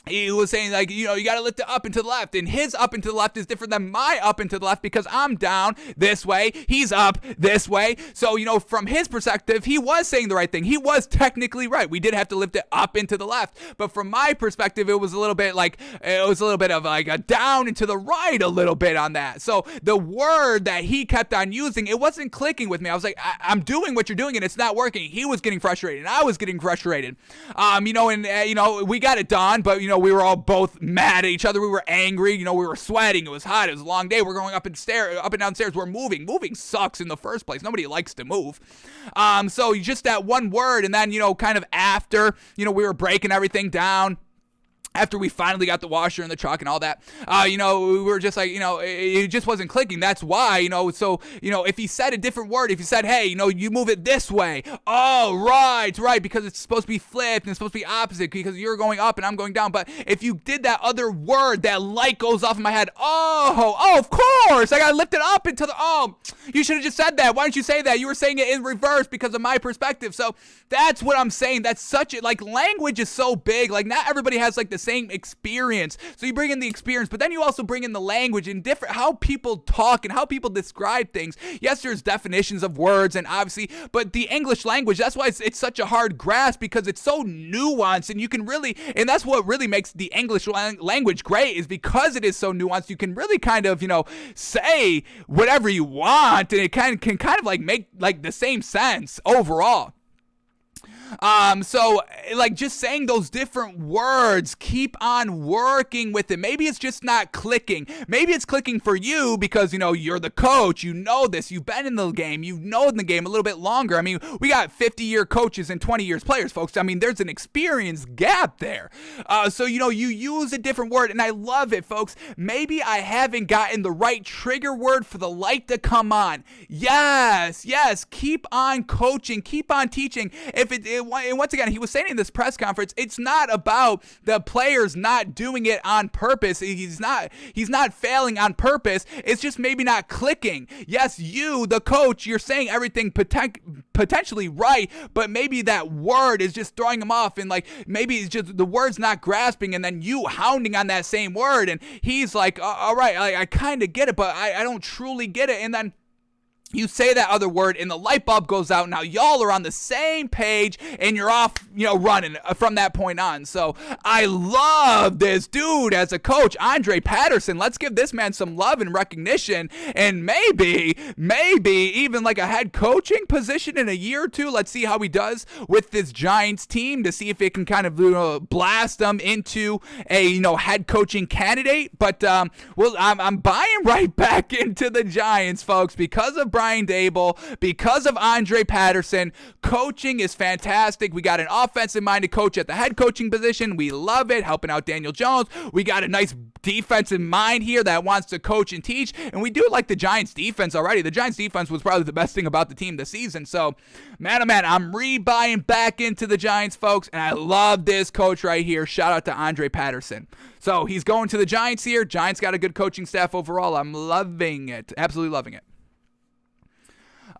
he was saying, like, you got to lift it up and to the left. And his up and to the left is different than my up and to the left because I'm down this way. He's up this way. So, from his perspective, he was saying the right thing. He was technically right. We did have to lift it up and to the left. But from my perspective, it was a little bit of like a down and to the right a little bit on that. So the word that he kept on using, it wasn't clicking with me. I was like, I'm doing what you're doing and it's not working. He was getting frustrated and I was getting frustrated. We got it done, but, we were all both mad at each other. We were angry. We were sweating. It was hot. It was a long day. We're going up and down stairs. We're moving. Moving sucks in the first place. Nobody likes to move. So just that one word. And then, kind of after, we were breaking everything down. After we finally got the washer in the truck and all that, we were just like, it just wasn't clicking. That's why, so, if he said a different word, if he said, hey, you move it this way. Oh, right, because it's supposed to be flipped and it's supposed to be opposite because you're going up and I'm going down. But if you did that other word, that light goes off in my head. Oh, of course. I got to lift it up into you should have just said that. Why didn't you say that? You were saying it in reverse because of my perspective. So that's what I'm saying. That's language is so big. Like, not everybody has like the same experience. So you bring in the experience, but then you also bring in the language and different how people talk and how people describe things. Yes, there's definitions of words and obviously, but the English language, that's why it's such a hard grasp, because it's so nuanced, and you can really, and that's what really makes the English language great, is because it is so nuanced. You can really kind of, say whatever you want, and it can kind of like make like the same sense overall. So like just saying those different words, keep on working with it. Maybe it's just not clicking. Maybe it's clicking for you because, you're the coach, this, you've been in the game, you've known the game a little bit longer. I mean, we got 50-year coaches and 20 years players, folks. I mean, there's an experience gap there. So, you use a different word, and I love it, folks. Maybe I haven't gotten the right trigger word for the light to come on. Yes, keep on coaching, keep on teaching. And once again, he was saying in this press conference, it's not about the players not doing it on purpose. He's not failing on purpose. It's just maybe not clicking. Yes, you, the coach, you're saying everything potentially right, but maybe that word is just throwing him off, and like maybe it's just the word's not grasping, and then you hounding on that same word, and he's like, all right, I kind of get it, but I don't truly get it, and then you say that other word and the light bulb goes out. Now y'all are on the same page and you're off, running from that point on. So I love this dude as a coach, Andre Patterson. Let's give this man some love and recognition, and maybe even like a head coaching position in a year or two. Let's see how he does with this Giants team to see if it can kind of blast them into a head coaching candidate. But I'm buying right back into the Giants, folks, because of Brian Dable, because of Andre Patterson. Coaching is fantastic. We got an offensive-minded coach at the head coaching position. We love it, helping out Daniel Jones. We got a nice defensive mind here that wants to coach and teach, and we do like the Giants defense already. The Giants defense was probably the best thing about the team this season. So, man, I'm rebuying back into the Giants, folks, and I love this coach right here. Shout out to Andre Patterson. So he's going to the Giants here. Giants got a good coaching staff overall. I'm loving it. Absolutely loving it.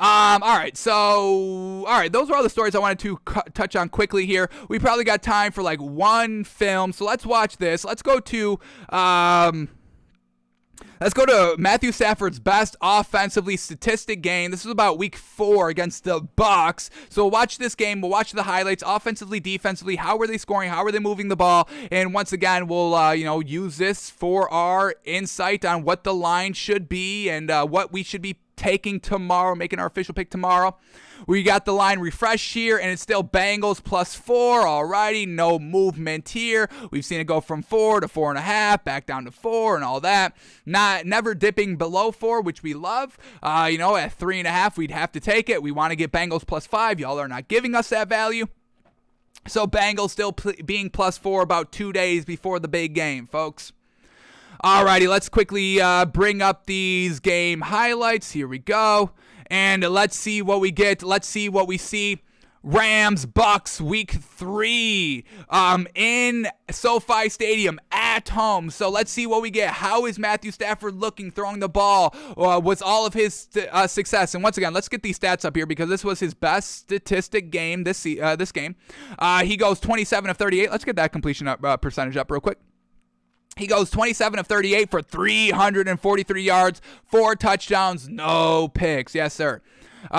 All right, those were all the stories I wanted to touch on quickly here. We probably got time for like one film, so let's watch this. Let's go to Matthew Stafford's best offensively statistic game. This is about week 4 against the Bucks. So we'll watch this game. We'll watch the highlights, offensively, defensively. How were they scoring? How were they moving the ball? And once again, we'll use this for our insight on what the line should be and what we should be taking tomorrow, making our official pick tomorrow. We got the line refreshed here, and it's still Bengals +4. Alrighty, no movement here. We've seen it go from 4 to 4.5, back down to 4, and all that. Never dipping below 4, which we love. At 3.5, we'd have to take it. We want to get Bengals +5. Y'all are not giving us that value. So Bengals still being +4 about 2 days before the big game, folks. Alrighty, let's quickly bring up these game highlights. Here we go. And let's see what we get. Let's see what we see. Rams, Bucks, week 3 in SoFi Stadium at home. So let's see what we get. How is Matthew Stafford looking, throwing the ball? Was all of his success? And once again, let's get these stats up here because this was his best statistic game this game. He goes 27 of 38. Let's get that completion percentage up real quick. He goes 27 of 38 for 343 yards, 4 touchdowns, no picks. Yes, sir.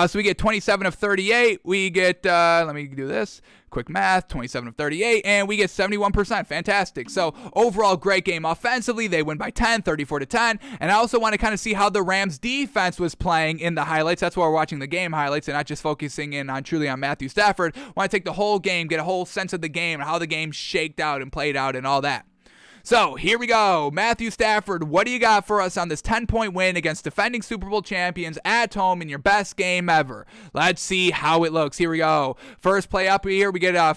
So we get 27 of 38. We get, let me do this. Quick math, 27 of 38, and we get 71%. Fantastic. So overall, great game. Offensively, they win by 10, 34-10. And I also want to kind of see how the Rams defense was playing in the highlights. That's why we're watching the game highlights and not just focusing in on truly on Matthew Stafford. Want to take the whole game, get a whole sense of the game and how the game shaked out and played out and all that. So here we go. Matthew Stafford, what do you got for us on this 10-point win against defending Super Bowl champions at home in your best game ever? Let's see how it looks. Here we go. First play up here. We get a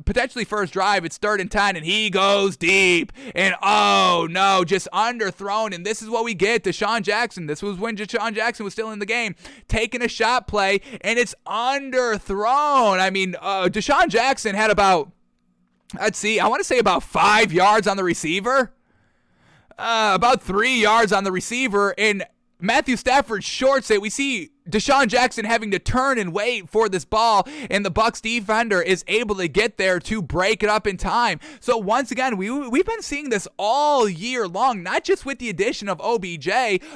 potentially first drive. It's 3rd and 10, and he goes deep. And oh no, just underthrown. And this is what we get. Deshaun Jackson. This was when Deshaun Jackson was still in the game, taking a shot play, and it's underthrown. I mean, Deshaun Jackson had about, let's see, I want to say about 5 yards on the receiver. About 3 yards on the receiver. And Matthew Stafford shorts it. We see Deshaun Jackson having to turn and wait for this ball, and the Bucks defender is able to get there to break it up in time. So once again, we've been seeing this all year long, not just with the addition of OBJ,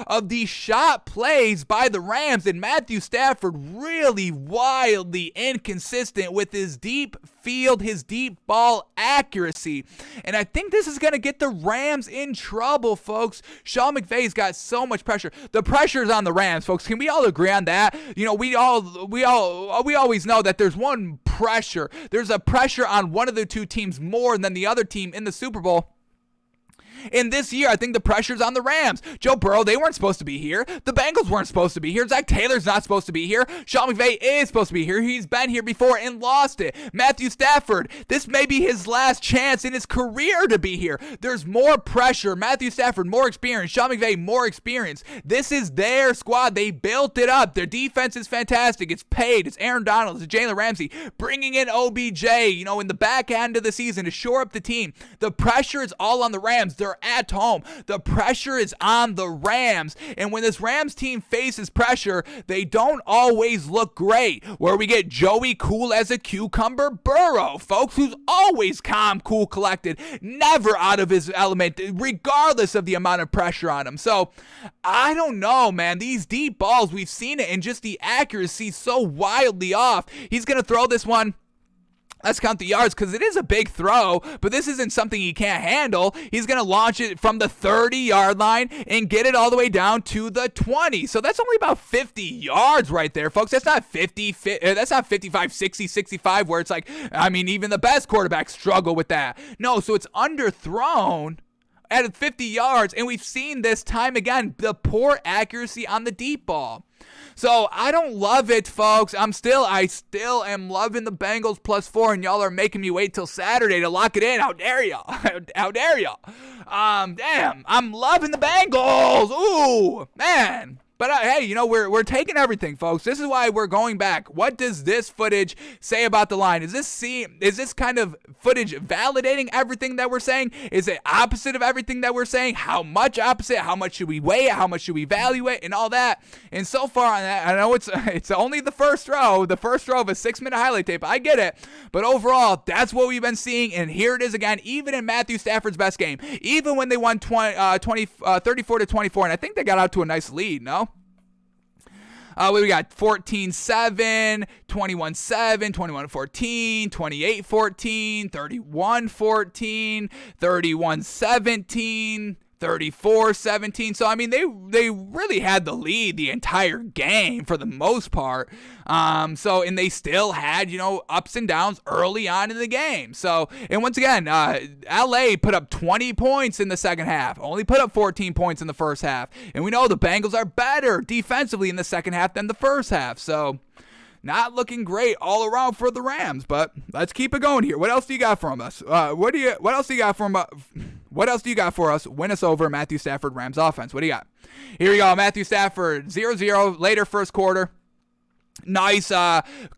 of these shot plays by the Rams, and Matthew Stafford really wildly inconsistent with his deep field, his deep ball accuracy. And I think this is going to get the Rams in trouble, folks. Sean McVay's got so much pressure. The pressure's on the Rams, folks. Can we all agree on that? You know, we always know that there's one pressure. There's a pressure on one of the two teams more than the other team in the Super Bowl. And this year, I think the pressure's on the Rams. Joe Burrow, they weren't supposed to be here. The Bengals weren't supposed to be here. Zach Taylor's not supposed to be here. Sean McVay is supposed to be here. He's been here before and lost it. Matthew Stafford, this may be his last chance in his career to be here. There's more pressure. Matthew Stafford, more experience. Sean McVay, more experience. This is their squad. They built it up. Their defense is fantastic. It's paid. It's Aaron Donald. It's Jalen Ramsey. Bringing in OBJ, in the back end of the season to shore up the team. The pressure is all on the Rams. They're at home. The pressure is on the Rams. And when this Rams team faces pressure, they don't always look great. Where we get Joey Cool as a cucumber Burrow, folks, who's always calm, cool, collected, never out of his element, regardless of the amount of pressure on him. So, I don't know, man. These deep balls, we've seen it, and just the accuracy so wildly off. He's going to throw this one. Let's count the yards because it is a big throw, but this isn't something he can't handle. He's going to launch it from the 30-yard line and get it all the way down to the 20. So that's only about 50 yards right there, folks. That's not 55, 60, 65 where it's like, even the best quarterbacks struggle with that. No, so it's underthrown at 50 yards, and we've seen this time again, the poor accuracy on the deep ball. So I don't love it, folks. I still am loving the Bengals +4, and y'all are making me wait till Saturday to lock it in. How dare y'all? How dare y'all? Damn, I'm loving the Bengals. Ooh, man. But hey, we're taking everything, folks. This is why we're going back. What does this footage say about the line? Is this kind of footage validating everything that we're saying? Is it opposite of everything that we're saying? How much opposite? How much should we weigh it? How much should we evaluate? And all that. And so far on that, I know it's only the first row of a 6-minute highlight tape. I get it. But overall, that's what we've been seeing. And here it is again, even in Matthew Stafford's best game. Even when they won 34-24, and I think they got out to a nice lead, no? We got 14-7, 21-7, 21-14, 28-14, 31-14, 31-17, 34-17. So, they really had the lead the entire game for the most part. And they still had, ups and downs early on in the game. So, and once again, LA put up 20 points in the second half, only put up 14 points in the first half. And we know the Bengals are better defensively in the second half than the first half. So, not looking great all around for the Rams, but let's keep it going here. What else do you got from us? What else do you got for us? Win us over Matthew Stafford Rams offense. What do you got? Here we go. Matthew Stafford 0-0 later first quarter. Nice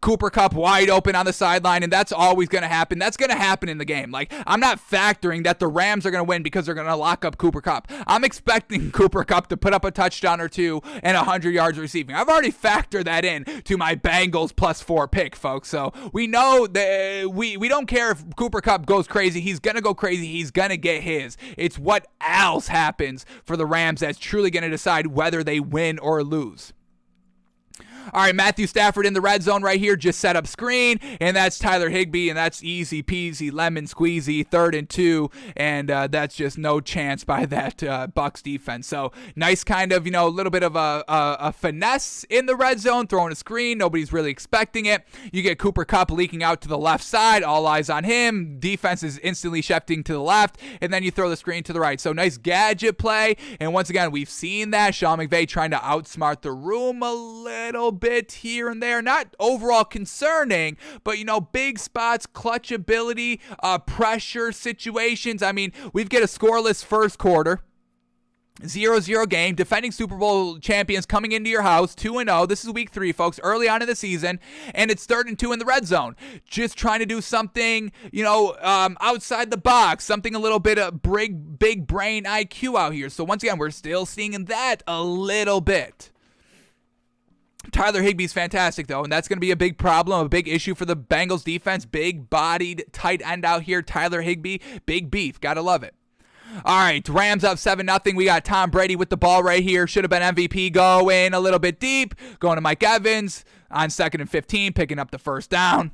Cooper Kupp wide open on the sideline, and that's always going to happen. That's going to happen in the game. Like, I'm not factoring that the Rams are going to win because they're going to lock up Cooper Kupp. I'm expecting Cooper Kupp to put up a touchdown or two and 100 yards receiving. I've already factored that in to my Bengals +4 pick, folks. So we know that we don't care if Cooper Kupp goes crazy. He's going to go crazy. He's going to get his. It's what else happens for the Rams that's truly going to decide whether they win or lose. All right, Matthew Stafford in the red zone right here, just set up screen, and that's Tyler Higbee, and that's easy peasy, lemon squeezy, 3rd and 2, and that's just no chance by that Bucks defense. So nice kind of, a little bit of a finesse in the red zone, throwing a screen. Nobody's really expecting it. You get Cooper Kupp leaking out to the left side, all eyes on him. Defense is instantly shifting to the left, and then you throw the screen to the right. So nice gadget play, and once again, we've seen that. Sean McVay trying to outsmart the room a little bit here and there. Not overall concerning, but big spots, clutch ability, pressure situations. We get a scoreless first quarter. 0-0 game, defending Super Bowl champions coming into your house, 2-0. This is week 3, folks, early on in the season, and it's 3rd and 2 in the red zone. Just trying to do something, outside the box, something a little bit of big brain IQ out here. So once again, we're still seeing that a little bit. Tyler Higbee's fantastic, though, and that's going to be a big problem, a big issue for the Bengals defense. Big-bodied tight end out here, Tyler Higbee. Big beef. Got to love it. All right, Rams up 7-0. We got Tom Brady with the ball right here. Should have been MVP. Going a little bit deep. Going to Mike Evans on 2nd and 15, picking up the first down.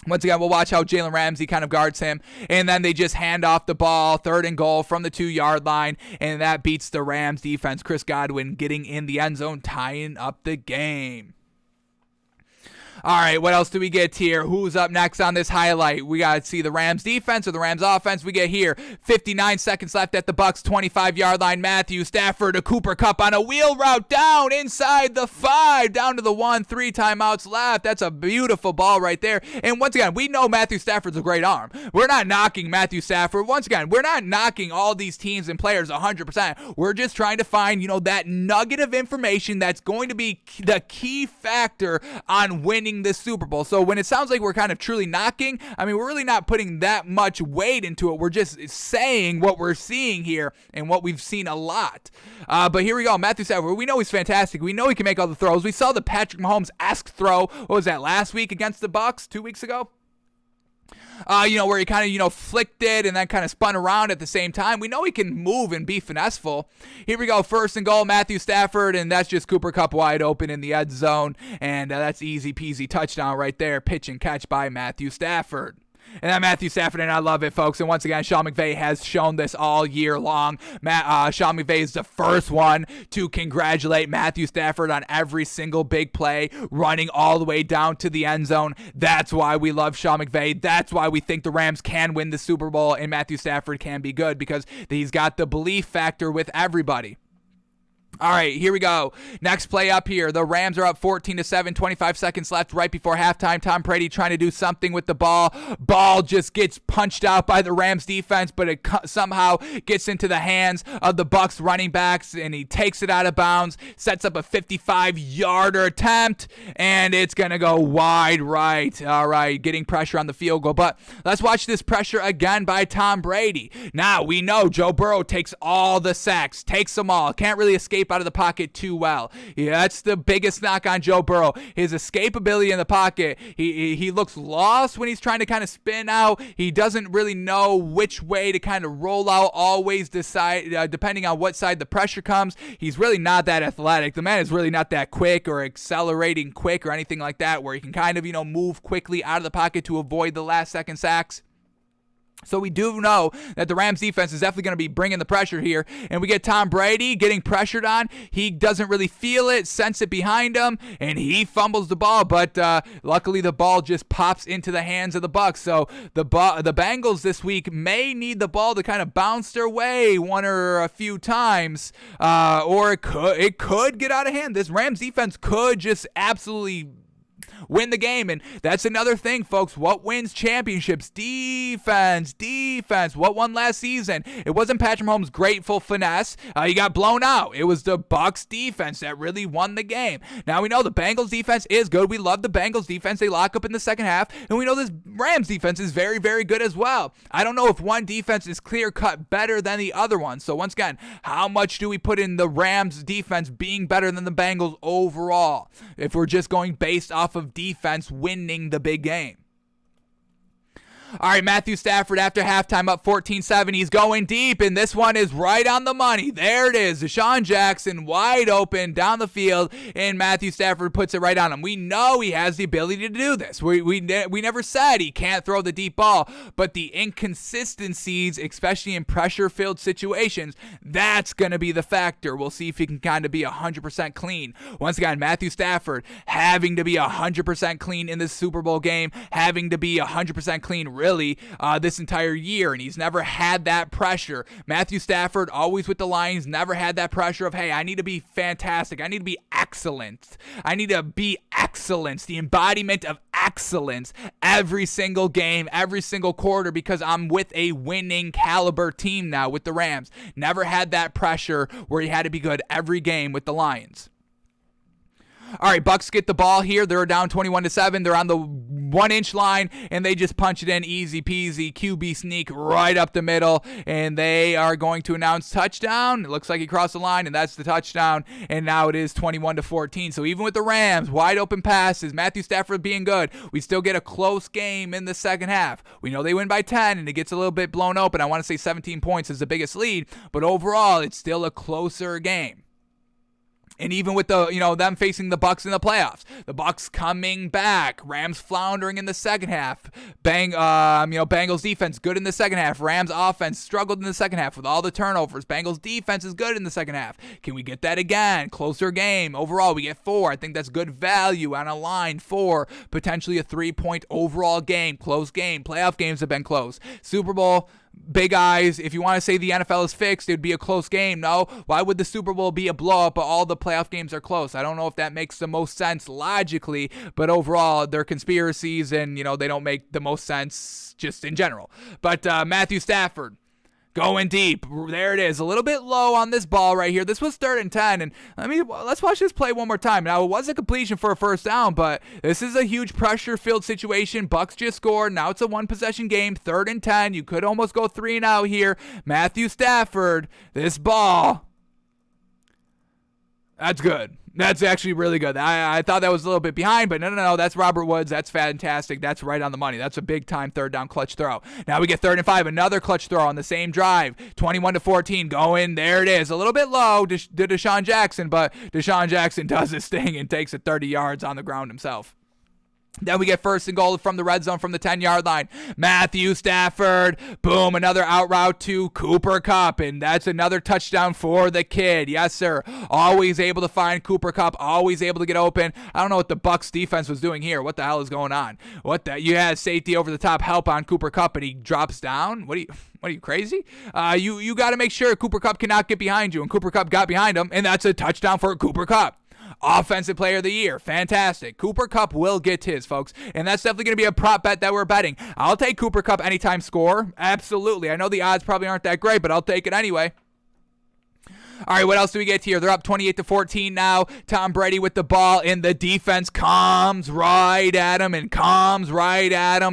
Once again, we'll watch how Jalen Ramsey kind of guards him. And then they just hand off the ball, 3rd and goal from the 2-yard line. And that beats the Rams defense. Chris Godwin getting in the end zone, tying up the game. All right, what else do we get here? Who's up next on this highlight? We got to see the Rams defense or the Rams offense. We get here 59 seconds left at the Bucs 25-yard line. Matthew Stafford, a Cooper Kupp on a wheel route down inside the 5, down to the 1, 3 timeouts left. That's a beautiful ball right there. And once again, we know Matthew Stafford's a great arm. We're not knocking Matthew Stafford. Once again, we're not knocking all these teams and players 100%. We're just trying to find, that nugget of information that's going to be the key factor on winning this Super Bowl. So when it sounds like we're kind of truly knocking, we're really not putting that much weight into it. We're just saying what we're seeing here and what we've seen a lot. But here we go. Matthew Stafford, we know he's fantastic. We know he can make all the throws. We saw the Patrick Mahomes-esque throw. What was that, last week against the Bucs? 2 weeks ago? Where he kind of, flicked it and then kind of spun around at the same time. We know he can move and be finesseful. Here we go, 1st and goal, Matthew Stafford, and that's just Cooper Kupp wide open in the end zone, and that's easy peasy touchdown right there, pitch and catch by Matthew Stafford. And then Matthew Stafford, and I love it, folks. And once again, Sean McVay has shown this all year long. Sean McVay is the first one to congratulate Matthew Stafford on every single big play, running all the way down to the end zone. That's why we love Sean McVay. That's why we think the Rams can win the Super Bowl and Matthew Stafford can be good, because he's got the belief factor with everybody. All right, here we go. Next play up here. The Rams are up 14-7, 25 seconds left right before halftime. Tom Brady trying to do something with the ball. Ball just gets punched out by the Rams defense, but it somehow gets into the hands of the Bucs running backs, and he takes it out of bounds, sets up a 55-yarder attempt, and it's going to go wide right. All right, getting pressure on the field goal. But let's watch this pressure again by Tom Brady. Now, we know Joe Burrow takes all the sacks, takes them all, can't really escape out of the pocket too well. Yeah, that's the biggest knock on Joe Burrow. His escapability in the pocket. He looks lost when he's trying to kind of spin out. He doesn't really know which way to kind of roll out, always decide depending on what side the pressure comes. He's really not that athletic. The man is really not that quick or accelerating quick or anything like that, where he can kind of, move quickly out of the pocket to avoid the last second sacks. So we do know that the Rams defense is definitely going to be bringing the pressure here. And we get Tom Brady getting pressured on. He doesn't really feel it, sense it behind him, and he fumbles the ball. But luckily the ball just pops into the hands of the Bucs. So the Bengals this week may need the ball to kind of bounce their way one or a few times. Or it could get out of hand. This Rams defense could just absolutely win the game. And that's another thing, folks. What wins championships? Defense. What won last season? It wasn't Patrick Mahomes' grateful finesse. He got blown out. It was the Bucs defense that really won the game. Now we know the Bengals defense is good. We love the Bengals defense. They lock up in the second half. And we know this Rams defense is very, very good as well. I don't know if one defense is clear-cut better than the other one. So once again, how much do we put in the Rams defense being better than the Bengals overall, if we're just going based off of defense winning the big game? All right, Matthew Stafford after halftime up 14-7. He's going deep, and this one is right on the money. There it is. Deshaun Jackson wide open down the field, and Matthew Stafford puts it right on him. We know he has the ability to do this. We never said he can't throw the deep ball, but the inconsistencies, especially in pressure-filled situations, that's going to be the factor. We'll see if he can kind of be 100% clean. Once again, Matthew Stafford having to be 100% clean in this Super Bowl game, having to be 100% clean really this entire year, and he's never had that pressure. Matthew Stafford, always with the Lions, never had that pressure of, hey, I need to be fantastic. I need to be excellent. I need to be excellence, the embodiment of excellence every single game, every single quarter, because I'm with a winning caliber team now with the Rams. Never had that pressure where he had to be good every game with the Lions. All right, Bucks get the ball here. They're down 21-7. They're on the 1-inch line, and they just punch it in easy peasy. QB sneak right up the middle, and they are going to announce touchdown. It looks like he crossed the line, and that's the touchdown. And now it is 21-14. So even with the Rams, wide open passes, Matthew Stafford being good, we still get a close game in the second half. We know they win by 10, and it gets a little bit blown open. I want to say 17 points is the biggest lead, but overall, it's still a closer game. And even with the, them facing the Bucks in the playoffs, the Bucks coming back, Rams floundering in the second half. Bengals defense good in the second half. Rams offense struggled in the second half with all the turnovers. Bengals defense is good in the second half. Can we get that again? Closer game. Overall, we get 4. I think that's good value on a line for potentially a 3-point overall game. Close game. Playoff games have been close. Super Bowl. Big eyes. If you want to say the NFL is fixed, it would be a close game. No. Why would the Super Bowl be a blow-up, but all the playoff games are close? I don't know if that makes the most sense logically, but overall, they're conspiracies and, they don't make the most sense just in general. But Matthew Stafford going deep. There it is. A little bit low on this ball right here. This was 3rd and 10. And let's watch this play one more time. Now, it was a completion for a first down, but this is a huge pressure-filled situation. Bucks just scored. Now it's a one-possession game. 3rd and 10. You could almost go 3 and out here. Matthew Stafford, this ball. That's good. That's actually really good. I thought that was a little bit behind, but no. That's Robert Woods. That's fantastic. That's right on the money. That's a big-time 3rd down clutch throw. Now we get 3rd and 5. Another clutch throw on the same drive. 21-14. Going. There it is. A little bit low to Deshaun Jackson, but Deshaun Jackson does his thing and takes it 30 yards on the ground himself. Then we get 1st and goal from the red zone from the 10-yard line. Matthew Stafford, boom, another out route to Cooper Kupp, and that's another touchdown for the kid. Yes, sir. Always able to find Cooper Kupp, always able to get open. I don't know what the Bucs defense was doing here. What the hell is going on? You had safety over the top help on Cooper Kupp, and he drops down? What are you, crazy? You got to make sure Cooper Kupp cannot get behind you, and Cooper Kupp got behind him, and that's a touchdown for Cooper Kupp. Offensive player of the year. Fantastic. Cooper Kupp will get his, folks. And that's definitely going to be a prop bet that we're betting. I'll take Cooper Kupp anytime score. Absolutely. I know the odds probably aren't that great, but I'll take it anyway. All right, what else do we get here? They're up 28-14 now. Tom Brady with the ball, and the defense comes right at him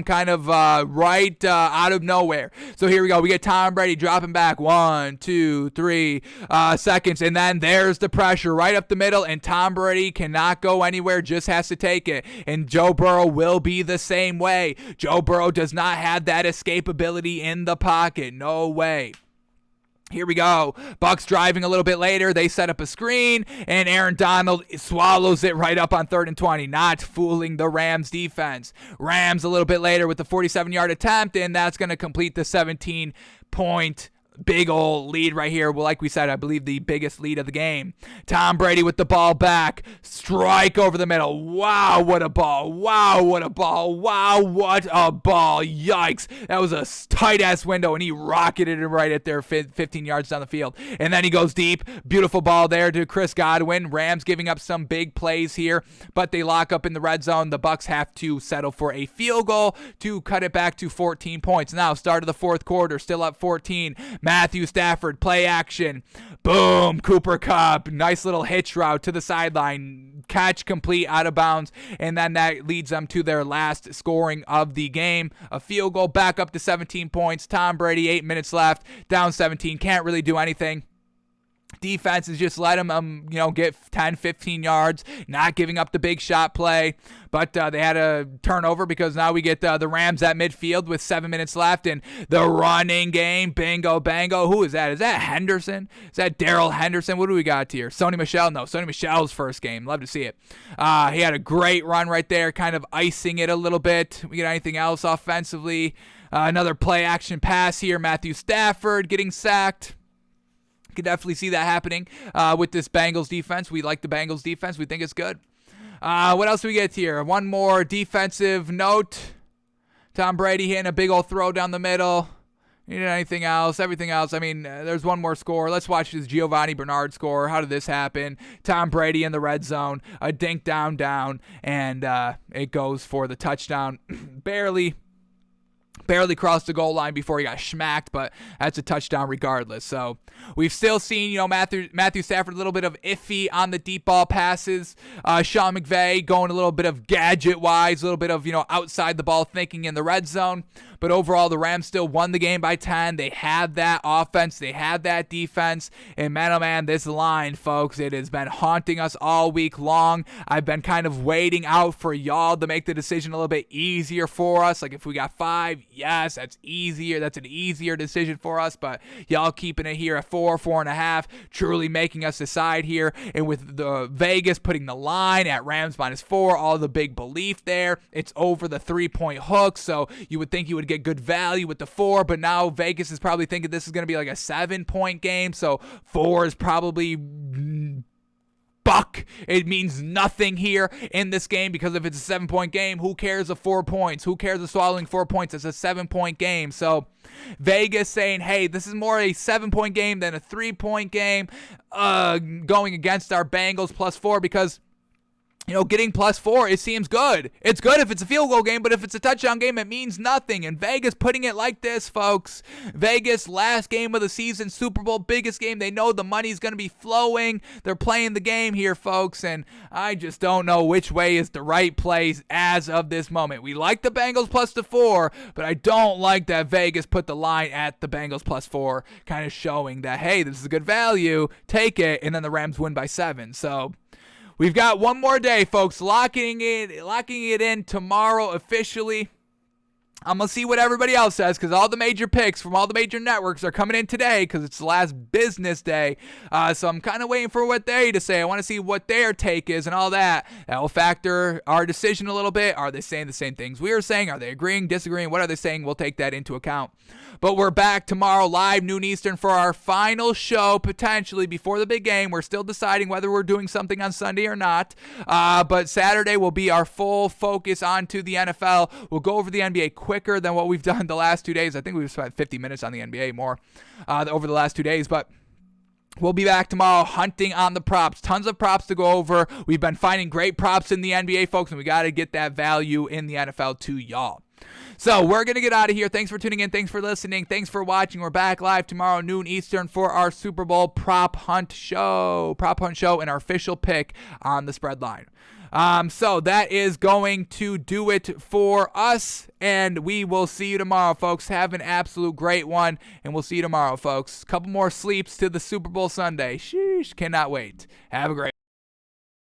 kind of right out of nowhere. So here we go. We get Tom Brady dropping back 1, 2, 3 seconds, and then there's the pressure right up the middle, and Tom Brady cannot go anywhere, just has to take it. And Joe Burrow will be the same way. Joe Burrow does not have that escapability in the pocket. No way. Here we go. Bucks driving a little bit later. They set up a screen, and Aaron Donald swallows it right up on 3rd and 20, not fooling the Rams defense. Rams a little bit later with the 47-yard attempt, and that's going to complete the 17-point big old lead right here. Well, like we said, I believe the biggest lead of the game. Tom Brady with the ball back. Strike over the middle. Wow, what a ball. Wow, what a ball. Wow, what a ball. Yikes. That was a tight-ass window, and he rocketed it right at there 15 yards down the field. And then he goes deep. Beautiful ball there to Chris Godwin. Rams giving up some big plays here, but they lock up in the red zone. The Bucks have to settle for a field goal to cut it back to 14 points. Now, start of the 4th quarter, still up 14. Matthew Stafford, play action. Boom, Cooper Kupp. Nice little hitch route to the sideline. Catch complete out of bounds. And then that leads them to their last scoring of the game. A field goal back up to 17 points. Tom Brady, 8 minutes left. Down 17. Can't really do anything. Defense is just let them, get 10, 15 yards, not giving up the big shot play. But they had a turnover because now we get the Rams at midfield with 7 minutes left. And the running game, bingo, bango. Who is that? Is that Henderson? Is that Darrell Henderson? What do we got here? Sony Michel? No, Sony Michel's first game. Love to see it. He had a great run right there, kind of icing it a little bit. We get anything else offensively? Another play action pass here. Matthew Stafford getting sacked. Could definitely see that happening with this Bengals defense. We like the Bengals defense. We think it's good. What else do we get here? One more defensive note. Tom Brady hitting a big old throw down the middle. You know, anything else? Everything else. I mean, there's one more score. Let's watch this Giovanni Bernard score. How did this happen? Tom Brady in the red zone. A dink down, and it goes for the touchdown. Barely barely crossed the goal line before he got schmacked, but that's a touchdown regardless. So we've still seen, Matthew Stafford a little bit of iffy on the deep ball passes. Sean McVay going a little bit of gadget-wise, a little bit of, outside the ball thinking in the red zone. But overall, the Rams still won the game by 10. They had that offense. They had that defense. And man, oh man, this line, folks, it has been haunting us all week long. I've been kind of waiting out for y'all to make the decision a little bit easier for us. Like if we got 5, yes, that's easier. That's an easier decision for us. But y'all keeping it here at 4, 4.5, truly making us decide here. And with the Vegas putting the line at Rams -4, all the big belief there. It's over the 3-point hook. So you would think you would get good value with the 4, but now Vegas is probably thinking this is going to be like a 7-point game, so 4 is probably buck. It means nothing here in this game, because if it's a 7-point game, who cares of 4 points? Who cares of swallowing 4 points? It's a 7-point game. So Vegas saying, hey, this is more a 7-point game than a 3-point game, going against our Bengals +4, because getting +4, it seems good. It's good if it's a field goal game, but if it's a touchdown game, it means nothing. And Vegas putting it like this, folks. Vegas, last game of the season, Super Bowl, biggest game. They know the money's going to be flowing. They're playing the game here, folks, and I just don't know which way is the right place as of this moment. We like the Bengals +4, but I don't like that Vegas put the line at the Bengals +4, kind of showing that, hey, this is a good value. Take it, and then the Rams win by 7. So we've got one more day, folks. Locking it in tomorrow officially. I'm going to see what everybody else says, because all the major picks from all the major networks are coming in today, because it's the last business day. So I'm kind of waiting for what they to say. I want to see what their take is and all that. That will factor our decision a little bit. Are they saying the same things we are saying? Are they agreeing, disagreeing? What are they saying? We'll take that into account. But we're back tomorrow, live, noon Eastern, for our final show, potentially, before the big game. We're still deciding whether we're doing something on Sunday or not. But Saturday will be our full focus onto the NFL. We'll go over the NBA quicker than what we've done the last 2 days. I think we've spent 50 minutes on the NBA more over the last 2 days. But we'll be back tomorrow hunting on the props. Tons of props to go over. We've been finding great props in the NBA, folks, and we got to get that value in the NFL to y'all. So we're going to get out of here. Thanks for tuning in. Thanks for listening. Thanks for watching. We're back live tomorrow, noon Eastern, for our Super Bowl prop hunt show and our official pick on the spread line. So that is going to do it for us, and we will see you tomorrow, folks. Have an absolute great one, and we'll see you tomorrow, folks. Couple more sleeps to the Super Bowl Sunday. Sheesh, cannot wait. Have a great